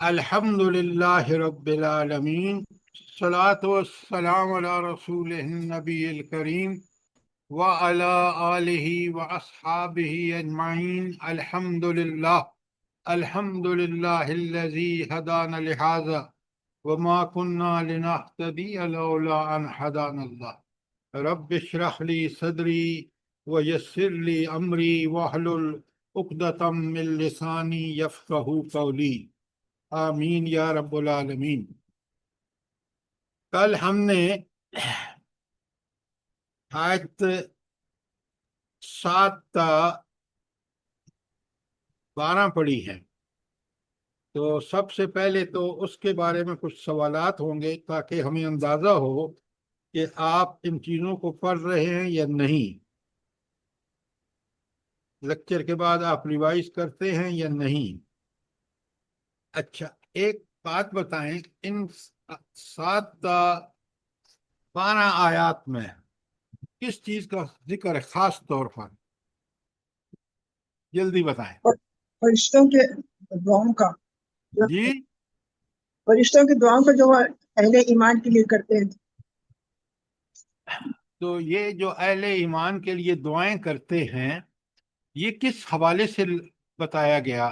الحمد لله رب العالمين، الصلاة والسلام على رسوله النبي الكريم وعلى آله وأصحابه أجمعين. الحمد لله الذي هدانا لهذا وما كنا لنهتدي لولا أن هدانا الله. رب اشرح لي صدري ويسر لي أمري واحلل عقدة من لساني يفقهوا قولي. آمین یا رب العالمین۔ کل ہم نے آیت 7 تا 12 پڑھی ہے، تو سب سے پہلے تو اس کے بارے میں کچھ سوالات ہوں گے تاکہ ہمیں اندازہ ہو کہ آپ ان چیزوں کو پڑھ رہے ہیں یا نہیں، لیکچر کے بعد آپ ریوائز کرتے ہیں یا نہیں۔ اچھا، ایک بات بتائیں، ان 7 تا 12 آیات میں کس چیز کا ذکر ہے خاص طور پر؟ جلدی بتائیں فرشتوں کے دعاؤں کا، جی۔ فرشتوں کی دعاؤں کا جو اہل ایمان کے لیے کرتے ہیں۔ تو یہ جو اہل ایمان کے لیے دعائیں کرتے ہیں، یہ کس حوالے سے بتایا گیا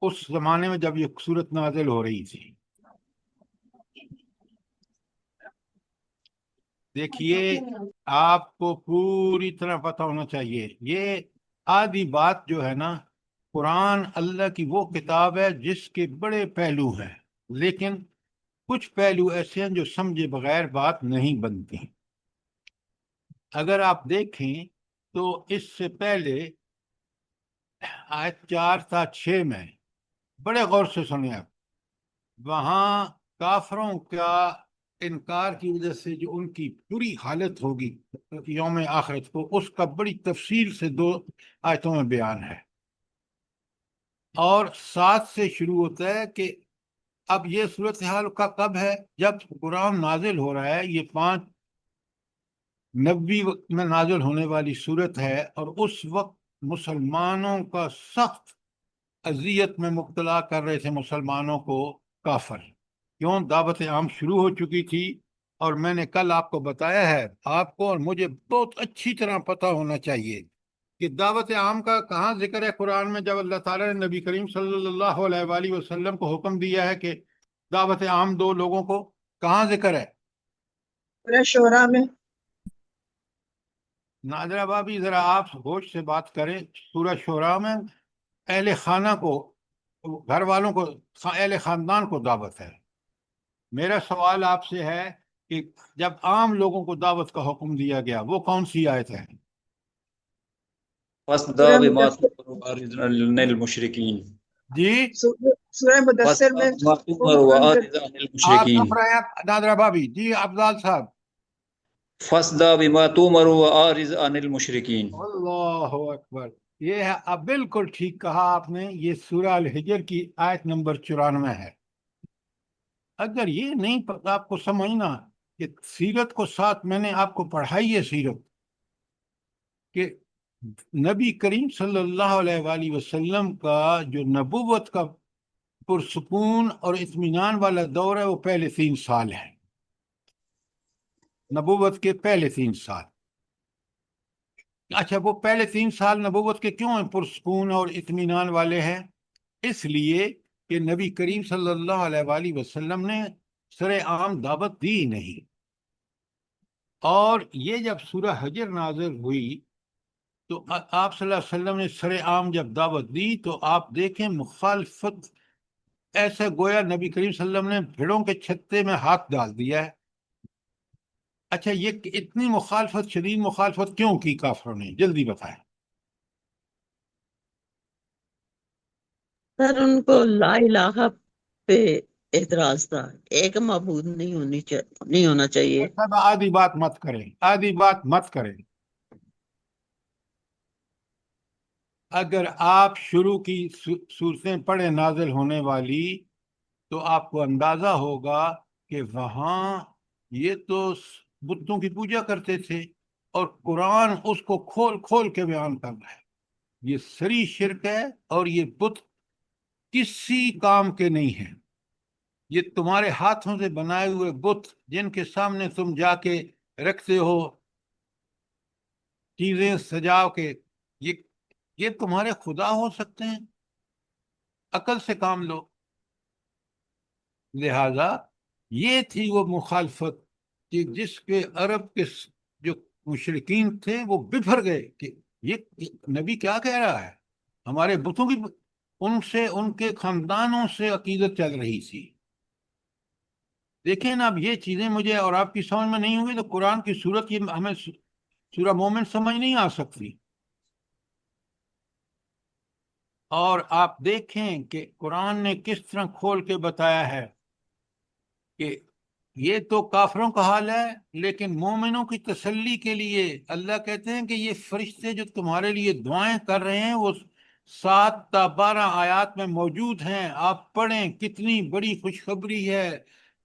اس زمانے میں جب یہ صورت نازل ہو رہی تھی؟ دیکھیے، آپ کو پوری طرح پتہ ہونا چاہیے، یہ آدھی بات جو ہے نا، قرآن اللہ کی وہ کتاب ہے جس کے بڑے پہلو ہیں، لیکن کچھ پہلو ایسے ہیں جو سمجھے بغیر بات نہیں بنتی۔ اگر آپ دیکھیں تو اس سے پہلے آیت 4 تا 6 میں بڑے غور سے سنیں آپ، وہاں کافروں کا انکار کی وجہ سے جو ان کی بری حالت ہوگی یوم آخرت کو، اس کا بڑی تفصیل سے 2 آیتوں میں بیان ہے، اور 7 سے شروع ہوتا ہے کہ اب یہ صورتحال کا کب ہے؟ جب قرآن نازل ہو رہا ہے، یہ 590 میں نازل ہونے والی صورت ہے، اور اس وقت مسلمانوں کا سخت اذیت میں مبتلا کر رہے تھے مسلمانوں کو کافر۔ کیوں؟ دعوت عام شروع ہو چکی تھی، اور میں نے کل آپ کو بتایا ہے، آپ کو اور مجھے بہت اچھی طرح پتہ ہونا چاہیے کہ دعوت عام کا کہاں ذکر ہے قرآن میں، جب اللہ تعالیٰ نے نبی کریم صلی اللہ علیہ وآلہ وسلم کو حکم دیا ہے کہ دعوت عام دو لوگوں کو، کہاں ذکر ہے؟ سورہ شعراء میں۔ نادرہ بابی ذرا آپ ہوش سے بات کریں۔ سورہ شعراء میں اہل خانہ کو، گھر والوں کو، اہل خاندان کو دعوت ہے۔ میرا سوال آپ سے ہے کہ جب عام لوگوں کو دعوت کا حکم دیا گیا، وہ کون سی آیت ہے؟ فَاصْدَعْ بِمَا تُؤْمَرُ وَأَعْرِضْ عَنِ الْمُشْرِكِينَ۔ جی، سورہ مدثر میں فَاصْدَعْ بِمَا تُؤْمَرُ وَأَعْرِضْ عَنِ آپ الْمُشْرِكِينَ۔ سب رہے ہیں نادرہ بابی؟ جی افضال صاحب۔ فَاصْدَعْ بِمَا تُؤْمَرُ وَأَعْرِضْ عَنِ الْمُشْرِكِينَ۔ اللہ اکبر، یہ ہے، اب بالکل ٹھیک کہا آپ نے، یہ سورہ الحجر کی آیت نمبر 94 ہے۔ اگر یہ نہیں پتا آپ کو سمجھنا کہ سیرت کو ساتھ میں نے آپ کو پڑھائی ہے، سیرت کہ نبی کریم صلی اللہ علیہ وآلہ وسلم کا جو نبوت کا پرسکون اور اطمینان والا دور ہے، وہ پہلے 3 سال ہے، نبوت کے پہلے 3 سال۔ اچھا، وہ پہلے 3 سال نبوت کے کیوں ہیں پرسکون اور اطمینان والے ہیں؟ اس لیے کہ نبی کریم صلی اللہ علیہ وآلہ وسلم نے سر عام دعوت دی نہیں، اور یہ جب سورہ حجر نازل ہوئی تو آپ صلی اللہ علیہ وسلم نے سر عام جب دعوت دی تو آپ دیکھیں مخالفت، ایسے گویا نبی کریم صلی اللہ علیہ وسلم نے بھیڑوں کے چھتے میں ہاتھ ڈال دیا ہے۔ اچھا، یہ اتنی مخالفت، شدید مخالفت کیوں کی کافروں نے؟ جلدی بتائیں۔ سر ان کو لا الہ پہ اعتراض تھا، ایک معبود نہیں ہونا چاہیے۔ سب آدھی بات مت کریں، آدھی بات مت کریں۔ اگر آپ شروع کی صورتیں پڑھیں نازل ہونے والی، تو آپ کو اندازہ ہوگا کہ وہاں یہ تو بتوں کی پوجا کرتے تھے، اور قرآن اس کو کھول کھول کے بیان کر رہا ہے۔ یہ سری شرک ہے، اور یہ بت کسی کام کے نہیں ہیں. یہ تمہارے ہاتھوں سے بنائے ہوئے بت جن کے سامنے تم جا کے رکھتے ہو چیزیں سجا کے، یہ تمہارے خدا ہو سکتے ہیں؟ عقل سے کام لو. لہذا یہ تھی وہ مخالفت کہ جس کے عرب کے جو مشرکین تھے وہ بفر گئے کہ یہ نبی کیا کہہ رہا ہے. ہمارے بتوں کی ان سے، ان کے خاندانوں سے عقیدت چل رہی تھی. دیکھیں نا، اب یہ چیزیں مجھے اور آپ کی سمجھ میں نہیں ہوئی تو قرآن کی صورت یہ ہمیں سورہ مومن سمجھ نہیں آ سکتی. اور آپ دیکھیں کہ قرآن نے کس طرح کھول کے بتایا ہے کہ یہ تو کافروں کا حال ہے، لیکن مومنوں کی تسلی کے لیے اللہ کہتے ہیں کہ یہ فرشتے جو تمہارے لیے دعائیں کر رہے ہیں وہ 7 تا 12 آیات میں موجود ہیں. آپ پڑھیں کتنی بڑی خوشخبری ہے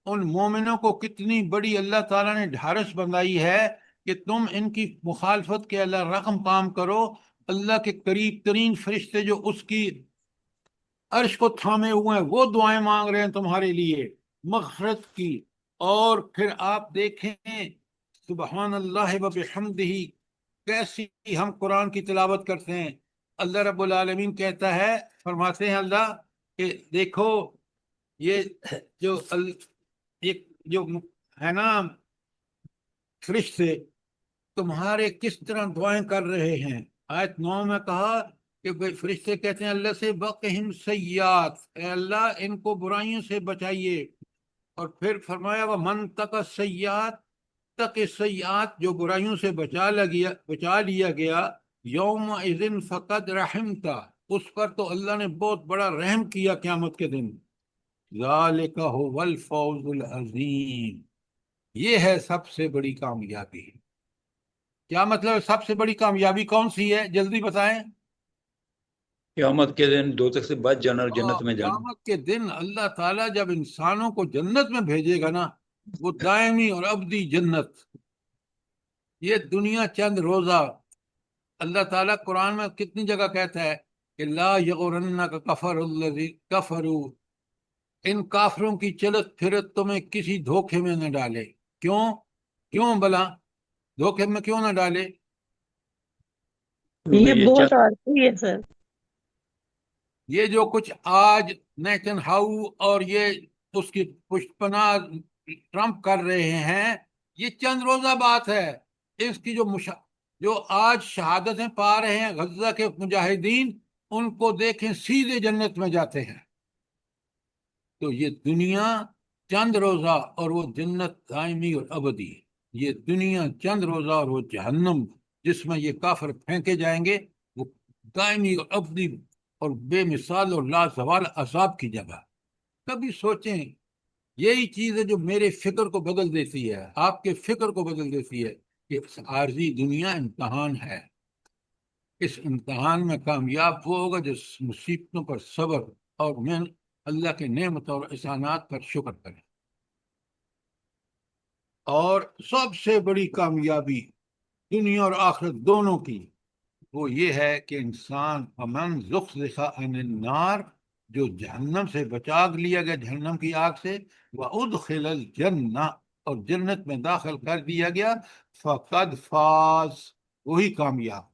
ان مومنوں کو، کتنی بڑی اللہ تعالیٰ نے ڈھارس بندائی ہے کہ تم ان کی مخالفت کے اللہ رقم کام کرو. اللہ کے قریب ترین فرشتے جو اس کی عرش کو تھامے ہوئے ہیں وہ دعائیں مانگ رہے ہیں تمہارے لیے مغفرت کی. اور پھر آپ دیکھیں سبحان اللہ و بحمدہ، کیسی ہم قرآن کی تلاوت کرتے ہیں. اللہ رب العالمین کہتا ہے، فرماتے ہیں اللہ کہ دیکھو یہ جو ہے نا فرشتے تمہارے کس طرح دعائیں کر رہے ہیں. آیت 9 میں کہا کہ فرشتے کہتے ہیں اللہ سے بقہم سیئات، اے اللہ ان کو برائیوں سے بچائیے. اور پھر فرمایا وہ من تک سیئات، تک سیئات جو برائیوں سے بچا لیا گیا، یوم اذن فقد رحمتا، اس پر تو اللہ نے بہت بڑا رحم کیا قیامت کے دن. ذالک هو الفوز العظیم، یہ ہے سب سے بڑی کامیابی. کیا مطلب ہے سب سے بڑی کامیابی کون سی ہے؟ جلدی بتائیں. قیامت کے دن دوزخ سے بچ جانا اور جنت میں جانا. قیامت کے دن اللہ تعالیٰ جب انسانوں کو جنت میں بھیجے گا نا، وہ دائمی اور ابدی جنت. یہ دنیا چند روزہ، اللہ تعالیٰ قرآن میں کتنی جگہ کہتا ہے کہ لا یغرنک کفر الذی کفروا، ان کافروں کی چلت پھرت تمہیں کسی دھوکے میں نہ ڈالے. کیوں بلا دھوکے میں کیوں نہ ڈالے؟ یہ بہت عارضی ہے سر. یہ جو کچھ آج نیتن ہاؤ اور یہ اس کی پشت پناہ ٹرمپ کر رہے ہیں، یہ چند روزہ بات ہے. اس کی جو آج شہادتیں پا رہے ہیں غزہ کے مجاہدین، ان کو دیکھیں سیدھے جنت میں جاتے ہیں. تو یہ دنیا چند روزہ اور وہ جنت دائمی اور ابدی. یہ دنیا چند روزہ اور وہ جہنم جس میں یہ کافر پھینکے جائیں گے، وہ دائمی اور ابدی اور بے مثال اور لازوال عذاب کی جگہ. کبھی سوچیں، یہی چیز ہے جو میرے فکر کو بدل دیتی ہے، آپ کے فکر کو بدل دیتی ہے کہ عارضی دنیا امتحان ہے. اس امتحان میں کامیاب وہ ہوگا جو مصیبتوں پر صبر اور اللہ کے نعمت اور احسانات پر شکر کرے. اور سب سے بڑی کامیابی دنیا اور آخرت دونوں کی وہ یہ ہے کہ انسان فمن زحزح عن النار، جو جہنم سے بچا لیا گیا، جہنم کی آگ سے، وادخل الجنہ، اور جنت میں داخل کر دیا گیا، فقد فاز، وہی کامیاب.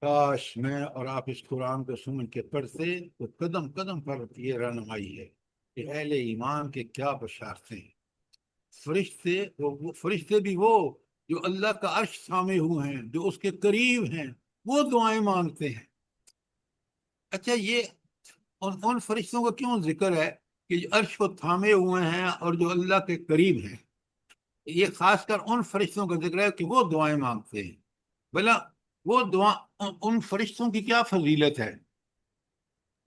کاش میں اور آپ اس قرآن کو سمجھ کے پڑھتے تو قدم قدم پر یہ رہنمائی ہے کہ اہل ایمان کے کیا بشارتیں. فرشتے بھی وہ جو اللہ کا عرش تھامے ہوئے ہیں، جو اس کے قریب ہیں، وہ دعائیں مانگتے ہیں. اچھا، یہ ان فرشتوں کا کیوں ذکر ہے کہ جو عرش کو تھامے ہوئے ہیں اور جو اللہ کے قریب ہیں؟ یہ خاص کر ان فرشتوں کا ذکر ہے کہ وہ دعائیں مانگتے ہیں. بھلا وہ ان فرشتوں کی کیا فضیلت ہے؟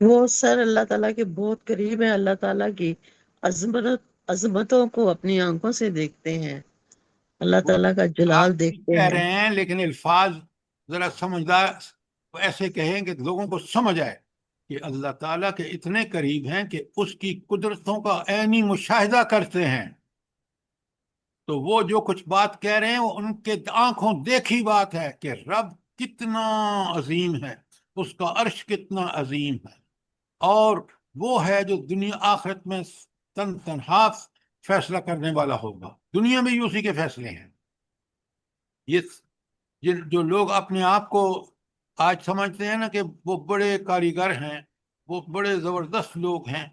وہ سر اللہ تعالیٰ کے بہت قریب ہیں، اللہ تعالیٰ کی عظمتوں کو اپنی آنکھوں سے دیکھتے ہیں، اللہ وہ تعالیٰ کا آپ جلال ٹھیک دیکھتے کہہ ہیں. رہے ہیں، لیکن الفاظ ذرا سمجھدار ایسے کہیں کہ لوگوں کو سمجھ آئے کہ اللہ تعالیٰ کے اتنے قریب ہیں کہ اس کی قدرتوں کا عینی مشاہدہ کرتے ہیں. تو وہ جو کچھ بات کہہ رہے ہیں وہ ان کے آنکھوں دیکھی بات ہے کہ رب کتنا عظیم ہے، اس کا عرش کتنا عظیم ہے، اور وہ ہے جو دنیا آخرت میں تنہا فیصلہ کرنے والا ہوگا۔ دنیا میں بھی اسی کے فیصلے ہیں۔ یہ جو لوگ اپنے آپ کو آج سمجھتے ہیں نا کہ وہ بڑے کاریگر ہیں، وہ بڑے زبردست لوگ ہیں،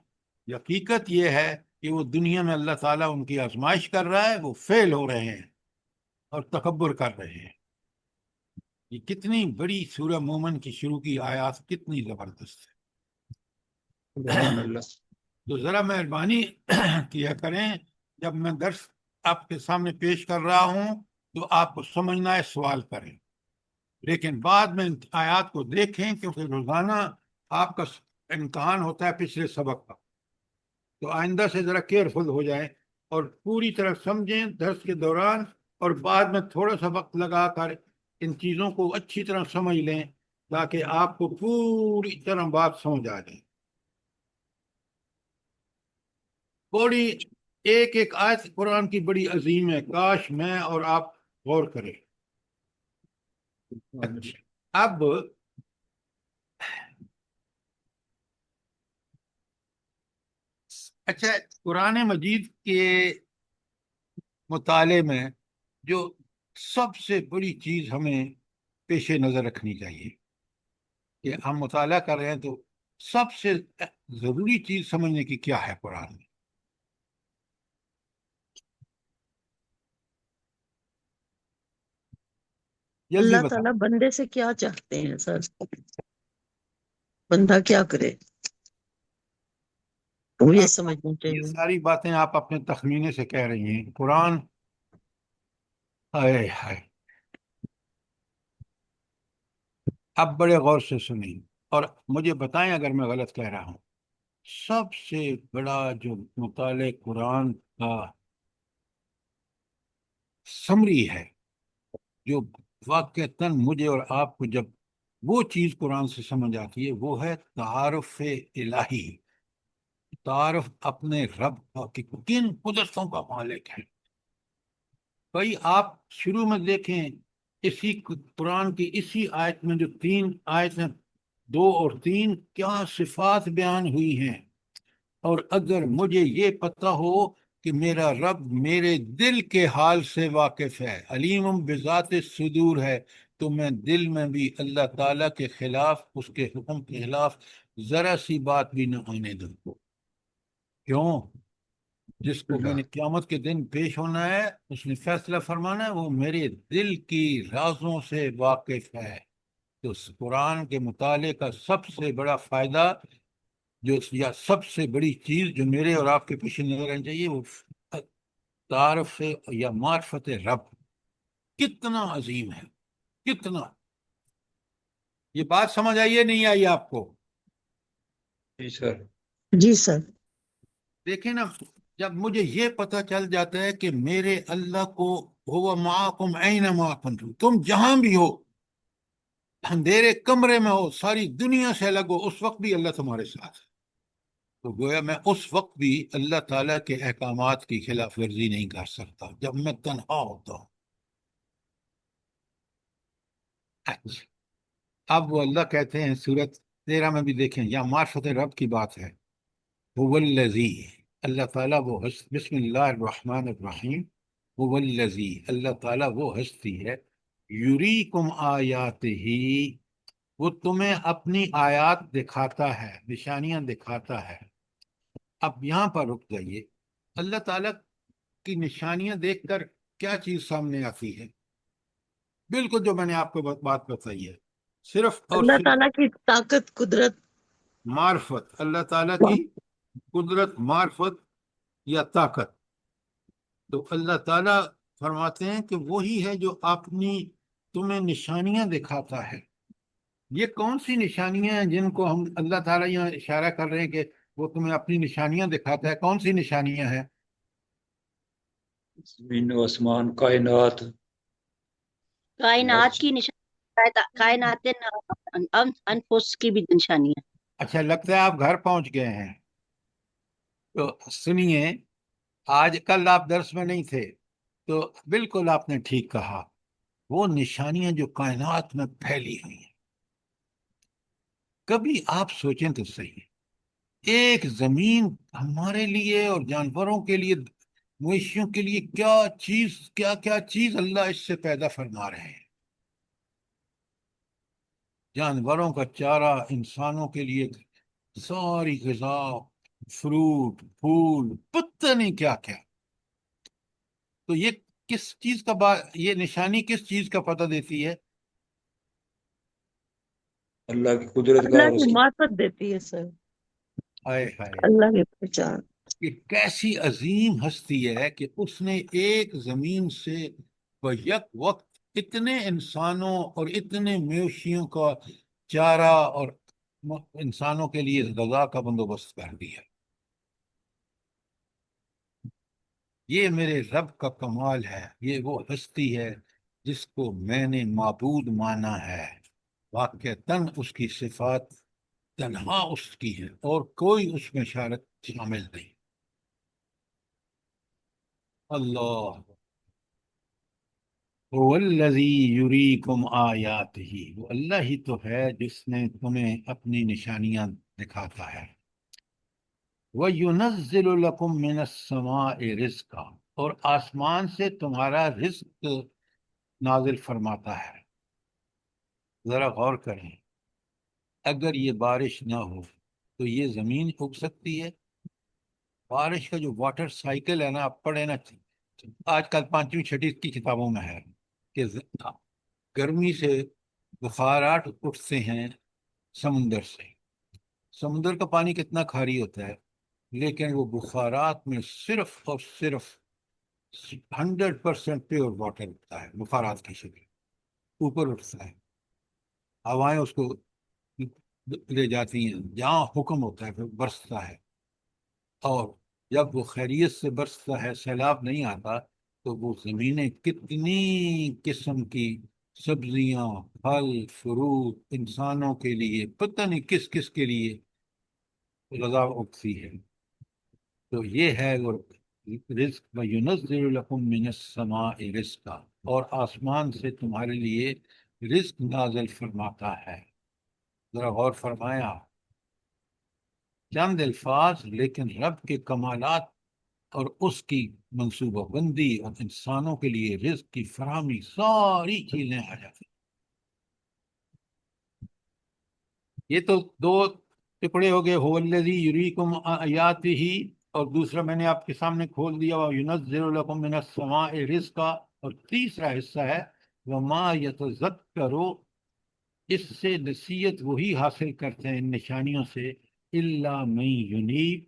حقیقت یہ ہے کہ وہ دنیا میں اللہ تعالیٰ ان کی آزمائش کر رہا ہے، وہ فیل ہو رہے ہیں اور تکبر کر رہے ہیں۔ یہ کتنی بڑی سورہ مومن کی شروع کی آیات کتنی زبردست ہے۔ سبحان اللہ۔ تو ذرا مہربانی کیا کریں، جب میں درس آپ کے سامنے پیش کر رہا ہوں تو آپ کو سمجھنا ہے، سوال کریں، لیکن بعد میں آیات کو دیکھیں، کیونکہ روزانہ آپ کا امتحان ہوتا ہے پچھلے سبق کا۔ تو آئندہ سے ذرا کیئرفل ہو جائیں اور پوری طرح سمجھیں درس کے دوران، اور بعد میں تھوڑا سا وقت لگا کر ان چیزوں کو اچھی طرح سمجھ لیں، تاکہ آپ کو پوری طرح بات سمجھ آ جائے۔ بڑی ایک ایک آیت قرآن کی بڑی عظیم ہے، کاش میں اور آپ غور کریں۔ اب اچھا، قرآن مجید کے مطالعے میں جو سب سے بڑی چیز ہمیں پیش نظر رکھنی چاہیے کہ ہم مطالعہ کر رہے ہیں، تو سب سے ضروری چیز سمجھنے کی کیا ہے قرآن میں؟ جلدی اللہ بتا۔ تعالیٰ بندے سے کیا چاہتے ہیں سر؟ بندہ کیا کرے، وہ یہ سمجھنا یہ چاہیے۔ ساری باتیں آپ اپنے تخمینے سے کہہ رہی ہیں، قرآن ہائے ہائے۔ اب بڑے غور سے سنیں اور مجھے بتائیں اگر میں غلط کہہ رہا ہوں۔ سب سے بڑا جو مطالعہ قرآن کا سمری ہے، جو واقعتاً مجھے اور آپ کو جب وہ چیز قرآن سے سمجھ آتی ہے، وہ ہے تعارف الہی، تعارف اپنے رب کا کہ کن قدرتوں کا مالک ہے۔ بھائی آپ شروع میں دیکھیں، اسی قرآن کی اسی آیت میں جو 3 آیتیں 2 اور 3 کیا صفات بیان ہوئی ہیں، اور اگر مجھے یہ پتہ ہو کہ میرا رب میرے دل کے حال سے واقف ہے، علیم بذات الصدور ہے، تو میں دل میں بھی اللہ تعالیٰ کے خلاف، اس کے حکم کے خلاف ذرا سی بات بھی نہ آنے دوں۔ کیوں؟ جس کو میں نے قیامت کے دن پیش ہونا ہے، اس نے فیصلہ فرمانا ہے، وہ میرے دل کی رازوں سے واقف ہے۔ تو اس قرآن کے مطالعے کا سب سے بڑا فائدہ یا سب سے بڑی چیز جو میرے اور آپ کے پیش نظر آنی چاہیے، وہ تعارف یا معرفت رب کتنا عظیم ہے، کتنا۔ یہ بات سمجھ آئیے نہیں آئی آپ کو؟ جی سر۔ جی سر۔ دیکھیں نا، جب مجھے یہ پتہ چل جاتا ہے کہ میرے اللہ کو ہوا معاکم اینما کنتم، تم جہاں بھی ہو، اندھیرے کمرے میں ہو، ساری دنیا سے الگ ہو، اس وقت بھی اللہ تمہارے ساتھ ہے، تو گویا میں اس وقت بھی اللہ تعالیٰ کے احکامات کی خلاف ورزی نہیں کر سکتا جب میں تنہا ہوتا ہوں۔ اچھا، اب وہ اللہ کہتے ہیں سورت 13 میں بھی دیکھیں، یا معرفت رب کی بات ہے، هو الذی، اللہ تعالیٰ وہ بسم اللہ الرحمن الرحیم، هو الذی، اللہ تعالیٰ وہ ہستی ہے، یریکم آیاتہ، وہ تمہیں اپنی آیات دکھاتا ہے، نشانیاں دکھاتا ہے۔ اب یہاں پر رک جائیے، اللہ تعالیٰ کی نشانیاں دیکھ کر کیا چیز سامنے آتی ہے؟ بالکل جو میں نے آپ کو بات بتائی ہے، صرف اور اللہ صرف تعالیٰ کی طاقت، قدرت، معرفت، اللہ تعالیٰ کی قدرت، معرفت یا طاقت۔ تو اللہ تعالیٰ فرماتے ہیں کہ وہی ہے جو اپنی تمہیں نشانیاں دکھاتا ہے۔ یہ کون سی نشانیاں ہیں جن کو ہم اللہ تعالیٰ یہاں اشارہ کر رہے ہیں کہ وہ تمہیں اپنی نشانیاں دکھاتا ہے؟ کون سی نشانیاں ہیں؟ زمین و آسمان، کائنات، کائنات کی نشانی، کائنات انفس کی بھی نشانی ہے۔ اچھا، لگتا ہے آپ گھر پہنچ گئے ہیں، تو سنیے، آج کل آپ درس میں نہیں تھے، تو بالکل آپ نے ٹھیک کہا، وہ نشانیاں جو کائنات میں پھیلی ہوئی ہیں، کبھی آپ سوچیں تو صحیح، ایک زمین ہمارے لیے اور جانوروں کے لیے، مویشیوں کے لیے کیا کیا چیز اللہ اس سے پیدا فرما رہے ہیں. جانوروں کا چارہ، انسانوں کے لیے ساری غذا، فروٹ، پھول، پتہ نہیں کیا کیا. تو یہ کس چیز کا یہ نشانی کس چیز کا پتہ دیتی ہے؟ اللہ کی قدرت کا اللہ اور اس کی کی معرفت دیتی ہے سر، ہائے ہائے، اللہ کی پہچان. کہ کیسی عظیم ہستی ہے کہ اس نے ایک زمین سے بیک وقت اتنے انسانوں اور اتنے مویشیوں کا چارہ اور انسانوں کے لیے غذا کا بندوبست کر دیا. یہ میرے رب کا کمال ہے، یہ وہ ہستی ہے جس کو میں نے معبود مانا ہے. واقعتاً اس کی صفات تنہا اس کی ہے اور کوئی اس میں شارک شامل نہیں. اللہ هو الذی یریکم آیاتہ، وہ اللہ ہی تو ہے جس نے تمہیں اپنی نشانیاں دکھاتا ہے. وَيُنَزِّلُ لَكُم مِّنَ السَّمَاءِ رِزْقًا، اور آسمان سے تمہارا رزق نازل فرماتا ہے. ذرا غور کریں، اگر یہ بارش نہ ہو تو یہ زمین اگ سکتی ہے؟ بارش کا جو واٹر سائیکل ہے نا، آپ پڑھیں نا، آج کل 5ویں 6ٹھی کی کتابوں میں ہے کہ گرمی سے بخارات اٹھتے ہیں سمندر سے. سمندر کا پانی کتنا کھاری ہوتا ہے، لیکن وہ بخارات میں صرف اور صرف 100% پیور واٹر اٹھتا ہے، بخارات کی شکل اوپر اٹھتا ہے. ہوائیں اس کو لے جاتی ہیں، جہاں حکم ہوتا ہے پھر برستا ہے. اور جب وہ خیریت سے برستا ہے، سیلاب نہیں آتا، تو وہ زمینیں کتنی قسم کی سبزیاں، پھل، فروٹ، انسانوں کے لیے پتہ نہیں کس کس کے لیے غذا اگتی ہے. تو یہ ہے وہ رزق. وَيُنَزِّلُ لَكُم مِّنَ السَّمَاءِ رِزْقًا، اور آسمان سے تمہارے لیے رزق نازل فرماتا ہے. ذرا غور فرمایا، چند الفاظ لیکن رب کے کمالات اور اس کی منصوبہ بندی اور انسانوں کے لیے رزق کی فراہمی، ساری چیزیں آ جاتی. یہ تو دو ٹکڑے ہو گئے، هو الذی یریکم آیاتہ، اور دوسرا میں نے آپ کے سامنے کھول دیا، وَيُنَزِّلُ لَكُم مِّنَ السَّمَاءِ رِزْقًا، اور تیسرا حصہ ہے وَمَا يَتَذَكَّرُ، اس سے نصیحت وہی حاصل کرتے ہیں ان نشانیوں سے، اِلَّا مَن یُنِیب،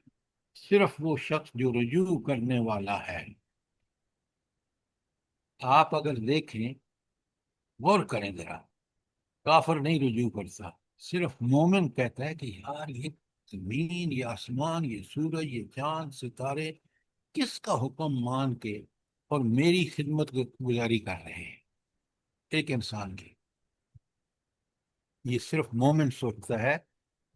صرف وہ شخص جو رجوع کرنے والا ہے. آپ اگر دیکھیں، غور کریں ذرا، کافر نہیں رجوع کرتا، صرف مومن کہتا ہے کہ یار یہ زمین، یہ آسمان، یہ سورج، یہ چاند، ستارے کس کا حکم مان کے اور میری خدمت گزاری کر رہے ہیں، ایک انسان کی. یہ صرف مومن سوچتا ہے.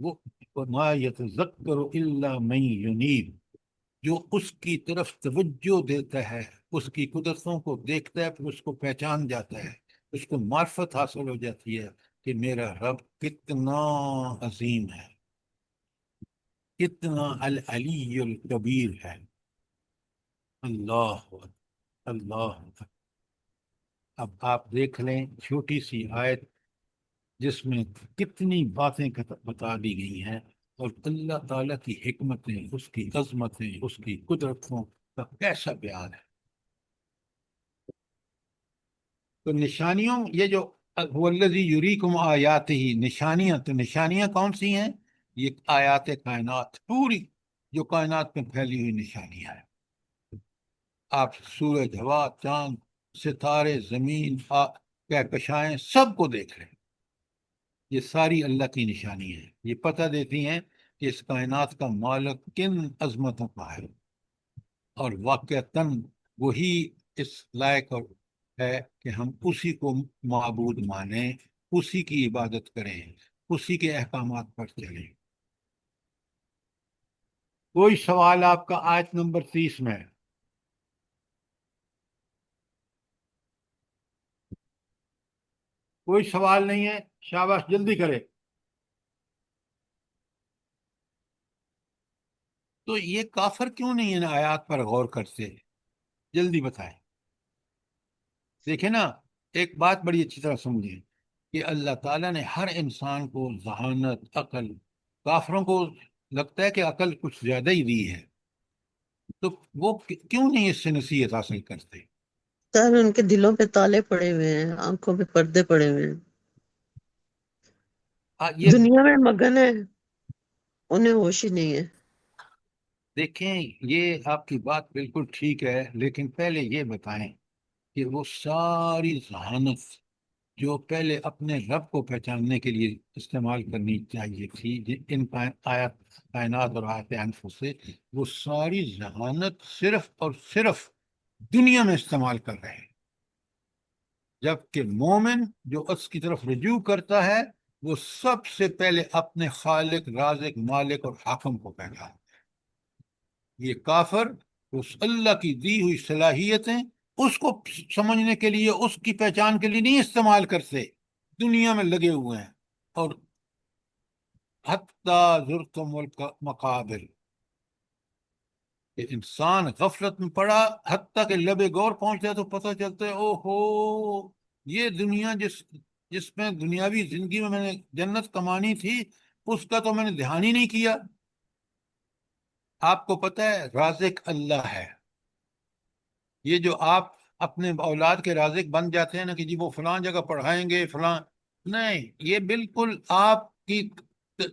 وہ وَمَا يَتَذَكَّرُ إِلَّا مَن يُنِيبُ، جو اس کی طرف توجہ دیتا ہے، اس کی قدرتوں کو دیکھتا ہے، پھر اس کو پہچان جاتا ہے، اس کو معرفت حاصل ہو جاتی ہے کہ میرا رب کتنا عظیم ہے، کتنا العلی الکبیر ہے. اللہ اللہ. اب آپ دیکھ لیں چھوٹی سی آیت جس میں کتنی باتیں بتا دی گئی ہیں، اور اللہ تعالیٰ کی حکمتیں، اس کی عظمتیں، اس کی قدرتوں کا کیسا بیان ہے. تو نشانیوں، یہ جو هو الذی یریکم آیاتہ، نشانیاں، تو نشانیاں کون سی ہیں؟ یہ آیات کائنات، پوری جو کائنات میں پھیلی ہوئی نشانیاں ہیں. آپ سورج، ہوا، چاند، ستارے، زمین، کہکشائیں، سب کو دیکھ لیں، یہ ساری اللہ کی نشانی ہے. یہ پتہ دیتی ہیں کہ اس کائنات کا مالک کن عظمتوں کا ہے، اور واقعتاً وہی اس لائق ہے کہ ہم اسی کو معبود مانیں، اسی کی عبادت کریں، اسی کے احکامات پر چلیں. کوئی سوال آپ کا آیت نمبر 30 میں؟ کوئی سوال نہیں ہے؟ شاباش، جلدی کرے. تو یہ کافر کیوں نہیں ان آیات پر غور کرتے؟ جلدی بتائیں۔ دیکھیں نا، ایک بات بڑی اچھی طرح سمجھیں کہ اللہ تعالیٰ نے ہر انسان کو ذہانت، عقل، کافروں کو لگتا ہے کہ عقل کچھ زیادہ ہی دی ہے، تو وہ کیوں نہیں اس سے نصیحت حاصل کرتے؟ سر ان کے دلوں پہ تالے پڑے ہوئے ہیں، آنکھوں پہ پردے پڑے ہوئے ہیں، یہ دنیا میں مگن ہے، انہیں ہوش ہی نہیں ہے۔ دیکھیں، یہ آپ کی بات بالکل ٹھیک ہے، لیکن پہلے یہ بتائیں کہ وہ ساری ذہانت جو پہلے اپنے رب کو پہچاننے کے لیے استعمال کرنی چاہیے تھی، ان آیات کائنات اور آیات انفس سے، وہ ساری ذہانت صرف اور صرف دنیا میں استعمال کر رہے ہیں، جبکہ مومن جو اس کی طرف رجوع کرتا ہے وہ سب سے پہلے اپنے خالق، رازق، مالک اور حاکم کو پہچانتا ہے۔ یہ کافر اس اللہ کی دی ہوئی صلاحیتیں اس کو سمجھنے کے لیے، اس کی پہچان کے لیے نہیں استعمال کرتے، دنیا میں لگے ہوئے ہیں۔ اور حتیٰ زرتم المقابر، کہ انسان غفلت میں پڑا، حتیٰ کہ لب گور پہنچتا ہے تو پتہ چلتا ہے او ہو، یہ دنیا جس میں دنیاوی زندگی میں نے جنت کمانی تھی، اس کا تو میں نے دھیان ہی نہیں کیا۔ آپ کو پتہ ہے رازق اللہ ہے، یہ جو آپ اپنے اولاد کے رازق بن جاتے ہیں نا کہ جی وہ فلاں جگہ پڑھائیں گے فلاں، نہیں، یہ بالکل آپ کی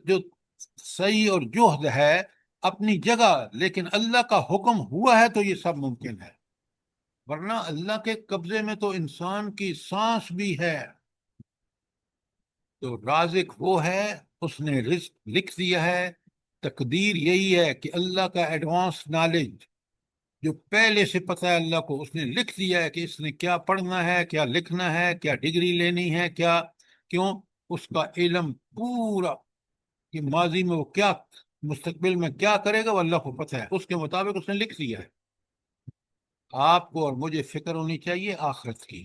جو صحیح اور جہد ہے اپنی جگہ، لیکن اللہ کا حکم ہوا ہے تو یہ سب ممکن ہے، ورنہ اللہ کے قبضے میں تو انسان کی سانس بھی ہے۔ تو رازق وہ ہے، اس نے رزق لکھ دیا ہے، تقدیر یہی ہے کہ اللہ کا ایڈوانس نالج جو پہلے سے پتہ ہے اللہ کو، اس نے لکھ دیا ہے کہ اس نے کیا پڑھنا ہے، کیا لکھنا ہے، کیا ڈگری لینی ہے، کیا کیوں، اس کا علم پورا کہ ماضی میں وہ کیا، مستقبل میں کیا کرے گا، وہ اللہ کو پتہ ہے، اس کے مطابق اس نے لکھ دیا ہے۔ آپ کو اور مجھے فکر ہونی چاہیے آخرت کی،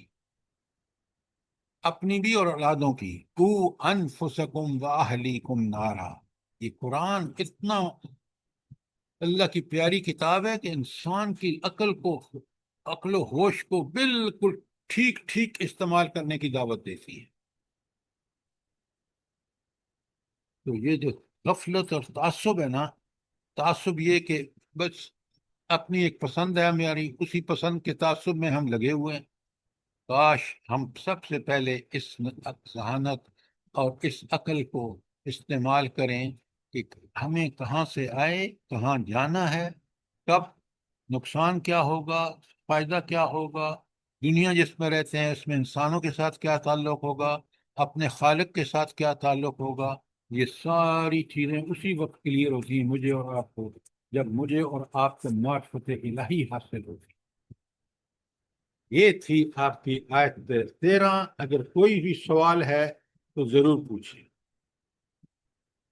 اپنی بھی اور اولادوں کی۔ قُوا انفسکم واہلیکم نارا، یہ قرآن اتنا اللہ کی پیاری کتاب ہے کہ انسان کی عقل و ہوش کو بالکل ٹھیک ٹھیک استعمال کرنے کی دعوت دیتی ہے۔ تو یہ جو غفلت اور تعصب ہے نا، تعصب یہ کہ بس اپنی ایک پسند ہے ہماری، اسی پسند کے تعصب میں ہم لگے ہوئے ہیں۔ کاش ہم سب سے پہلے اس ذہانت اور اس عقل کو استعمال کریں کہ ہمیں کہاں سے آئے، کہاں جانا ہے، کب نقصان کیا ہوگا، فائدہ کیا ہوگا، دنیا جس میں رہتے ہیں اس میں انسانوں کے ساتھ کیا تعلق ہوگا، اپنے خالق کے ساتھ کیا تعلق ہوگا۔ یہ ساری چیزیں اسی وقت کلیئر ہوتی ہیں مجھے اور آپ کو، جب مجھے اور آپ کو معرفت الہی حاصل ہوتی۔ یہ تھی آپ کی آیت 13۔ اگر کوئی بھی سوال ہے تو ضرور پوچھیں۔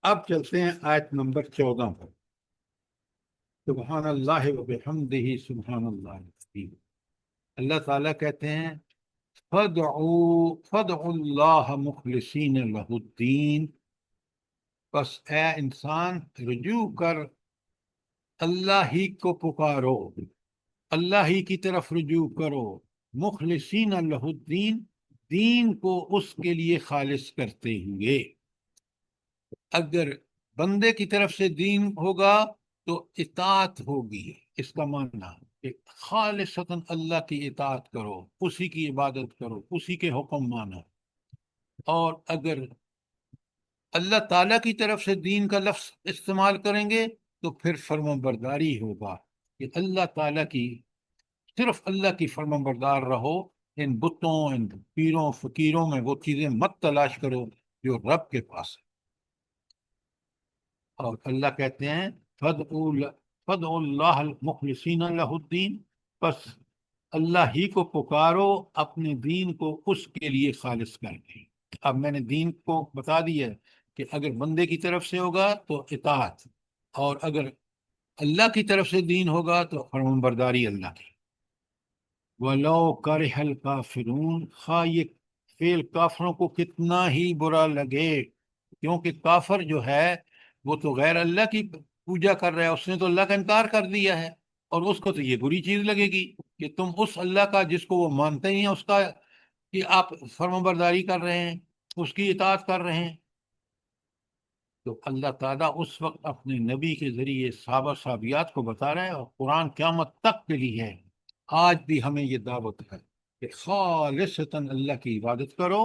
اب چلتے ہیں آیت نمبر 14 پر۔ سبحان اللہ و بحمدہ سبحان اللہ العظیم۔ اللہ تعالیٰ کہتے ہیں فَادْعُوا اللَّهَ مُخْلِصِينَ لَهُ الدِّينَ، بس اے انسان رجوع کر اللہ ہی کو پکارو، اللہ ہی کی طرف رجوع کرو، مخلصین لہ الدین، دین کو اس کے لیے خالص کرتے ہوئے۔ اگر بندے کی طرف سے دین ہوگا تو اطاعت ہوگی، اس کا معنی کہ خالصتاً اللہ کی اطاعت کرو، اسی کی عبادت کرو، اسی کے حکم مانو۔ اور اگر اللہ تعالیٰ کی طرف سے دین کا لفظ استعمال کریں گے تو پھر فرما برداری ہوگا کہ اللہ تعالیٰ کی، صرف اللہ کی فرما بردار رہو، ان بتوں، ان پیروں فقیروں میں وہ چیزیں مت تلاش کرو جو رب کے پاس ہے۔ اور اللہ کہتے ہیں فَادْعُوا اللَّهَ الْمُخْلِصِينَ لَهُ الدِّينَ، بس اللہ ہی کو پکارو، اپنے دین کو اس کے لیے خالص کر کے۔ اب میں نے دین کو بتا دیا کہ اگر بندے کی طرف سے ہوگا تو اطاعت، اور اگر اللہ کی طرف سے دین ہوگا تو فرمان برداری اللہ کی۔ وَلَوْ كَرِهَ الْكَافِرُونَ، خواہ یہ فعل کافروں کو کتنا ہی برا لگے، کیونکہ کافر جو ہے وہ تو غیر اللہ کی پوجا کر رہا ہے اس نے تو اللہ کا انکار کر دیا ہے، اور اس کو تو یہ بری چیز لگے گی کہ تم اس اللہ کا جس کو وہ مانتے ہی ہیں اس کا کہ آپ فرما برداری کر رہے ہیں، اس کی اطاعت کر رہے ہیں۔ تو اللہ تعالیٰ اس وقت اپنے نبی کے ذریعے صحابیات کو بتا رہا ہے، اور قرآن قیامت تک کے لیے ہے۔ آج بھی ہمیں یہ دعوت ہے کہ خالصتاً اللہ کی عبادت کرو،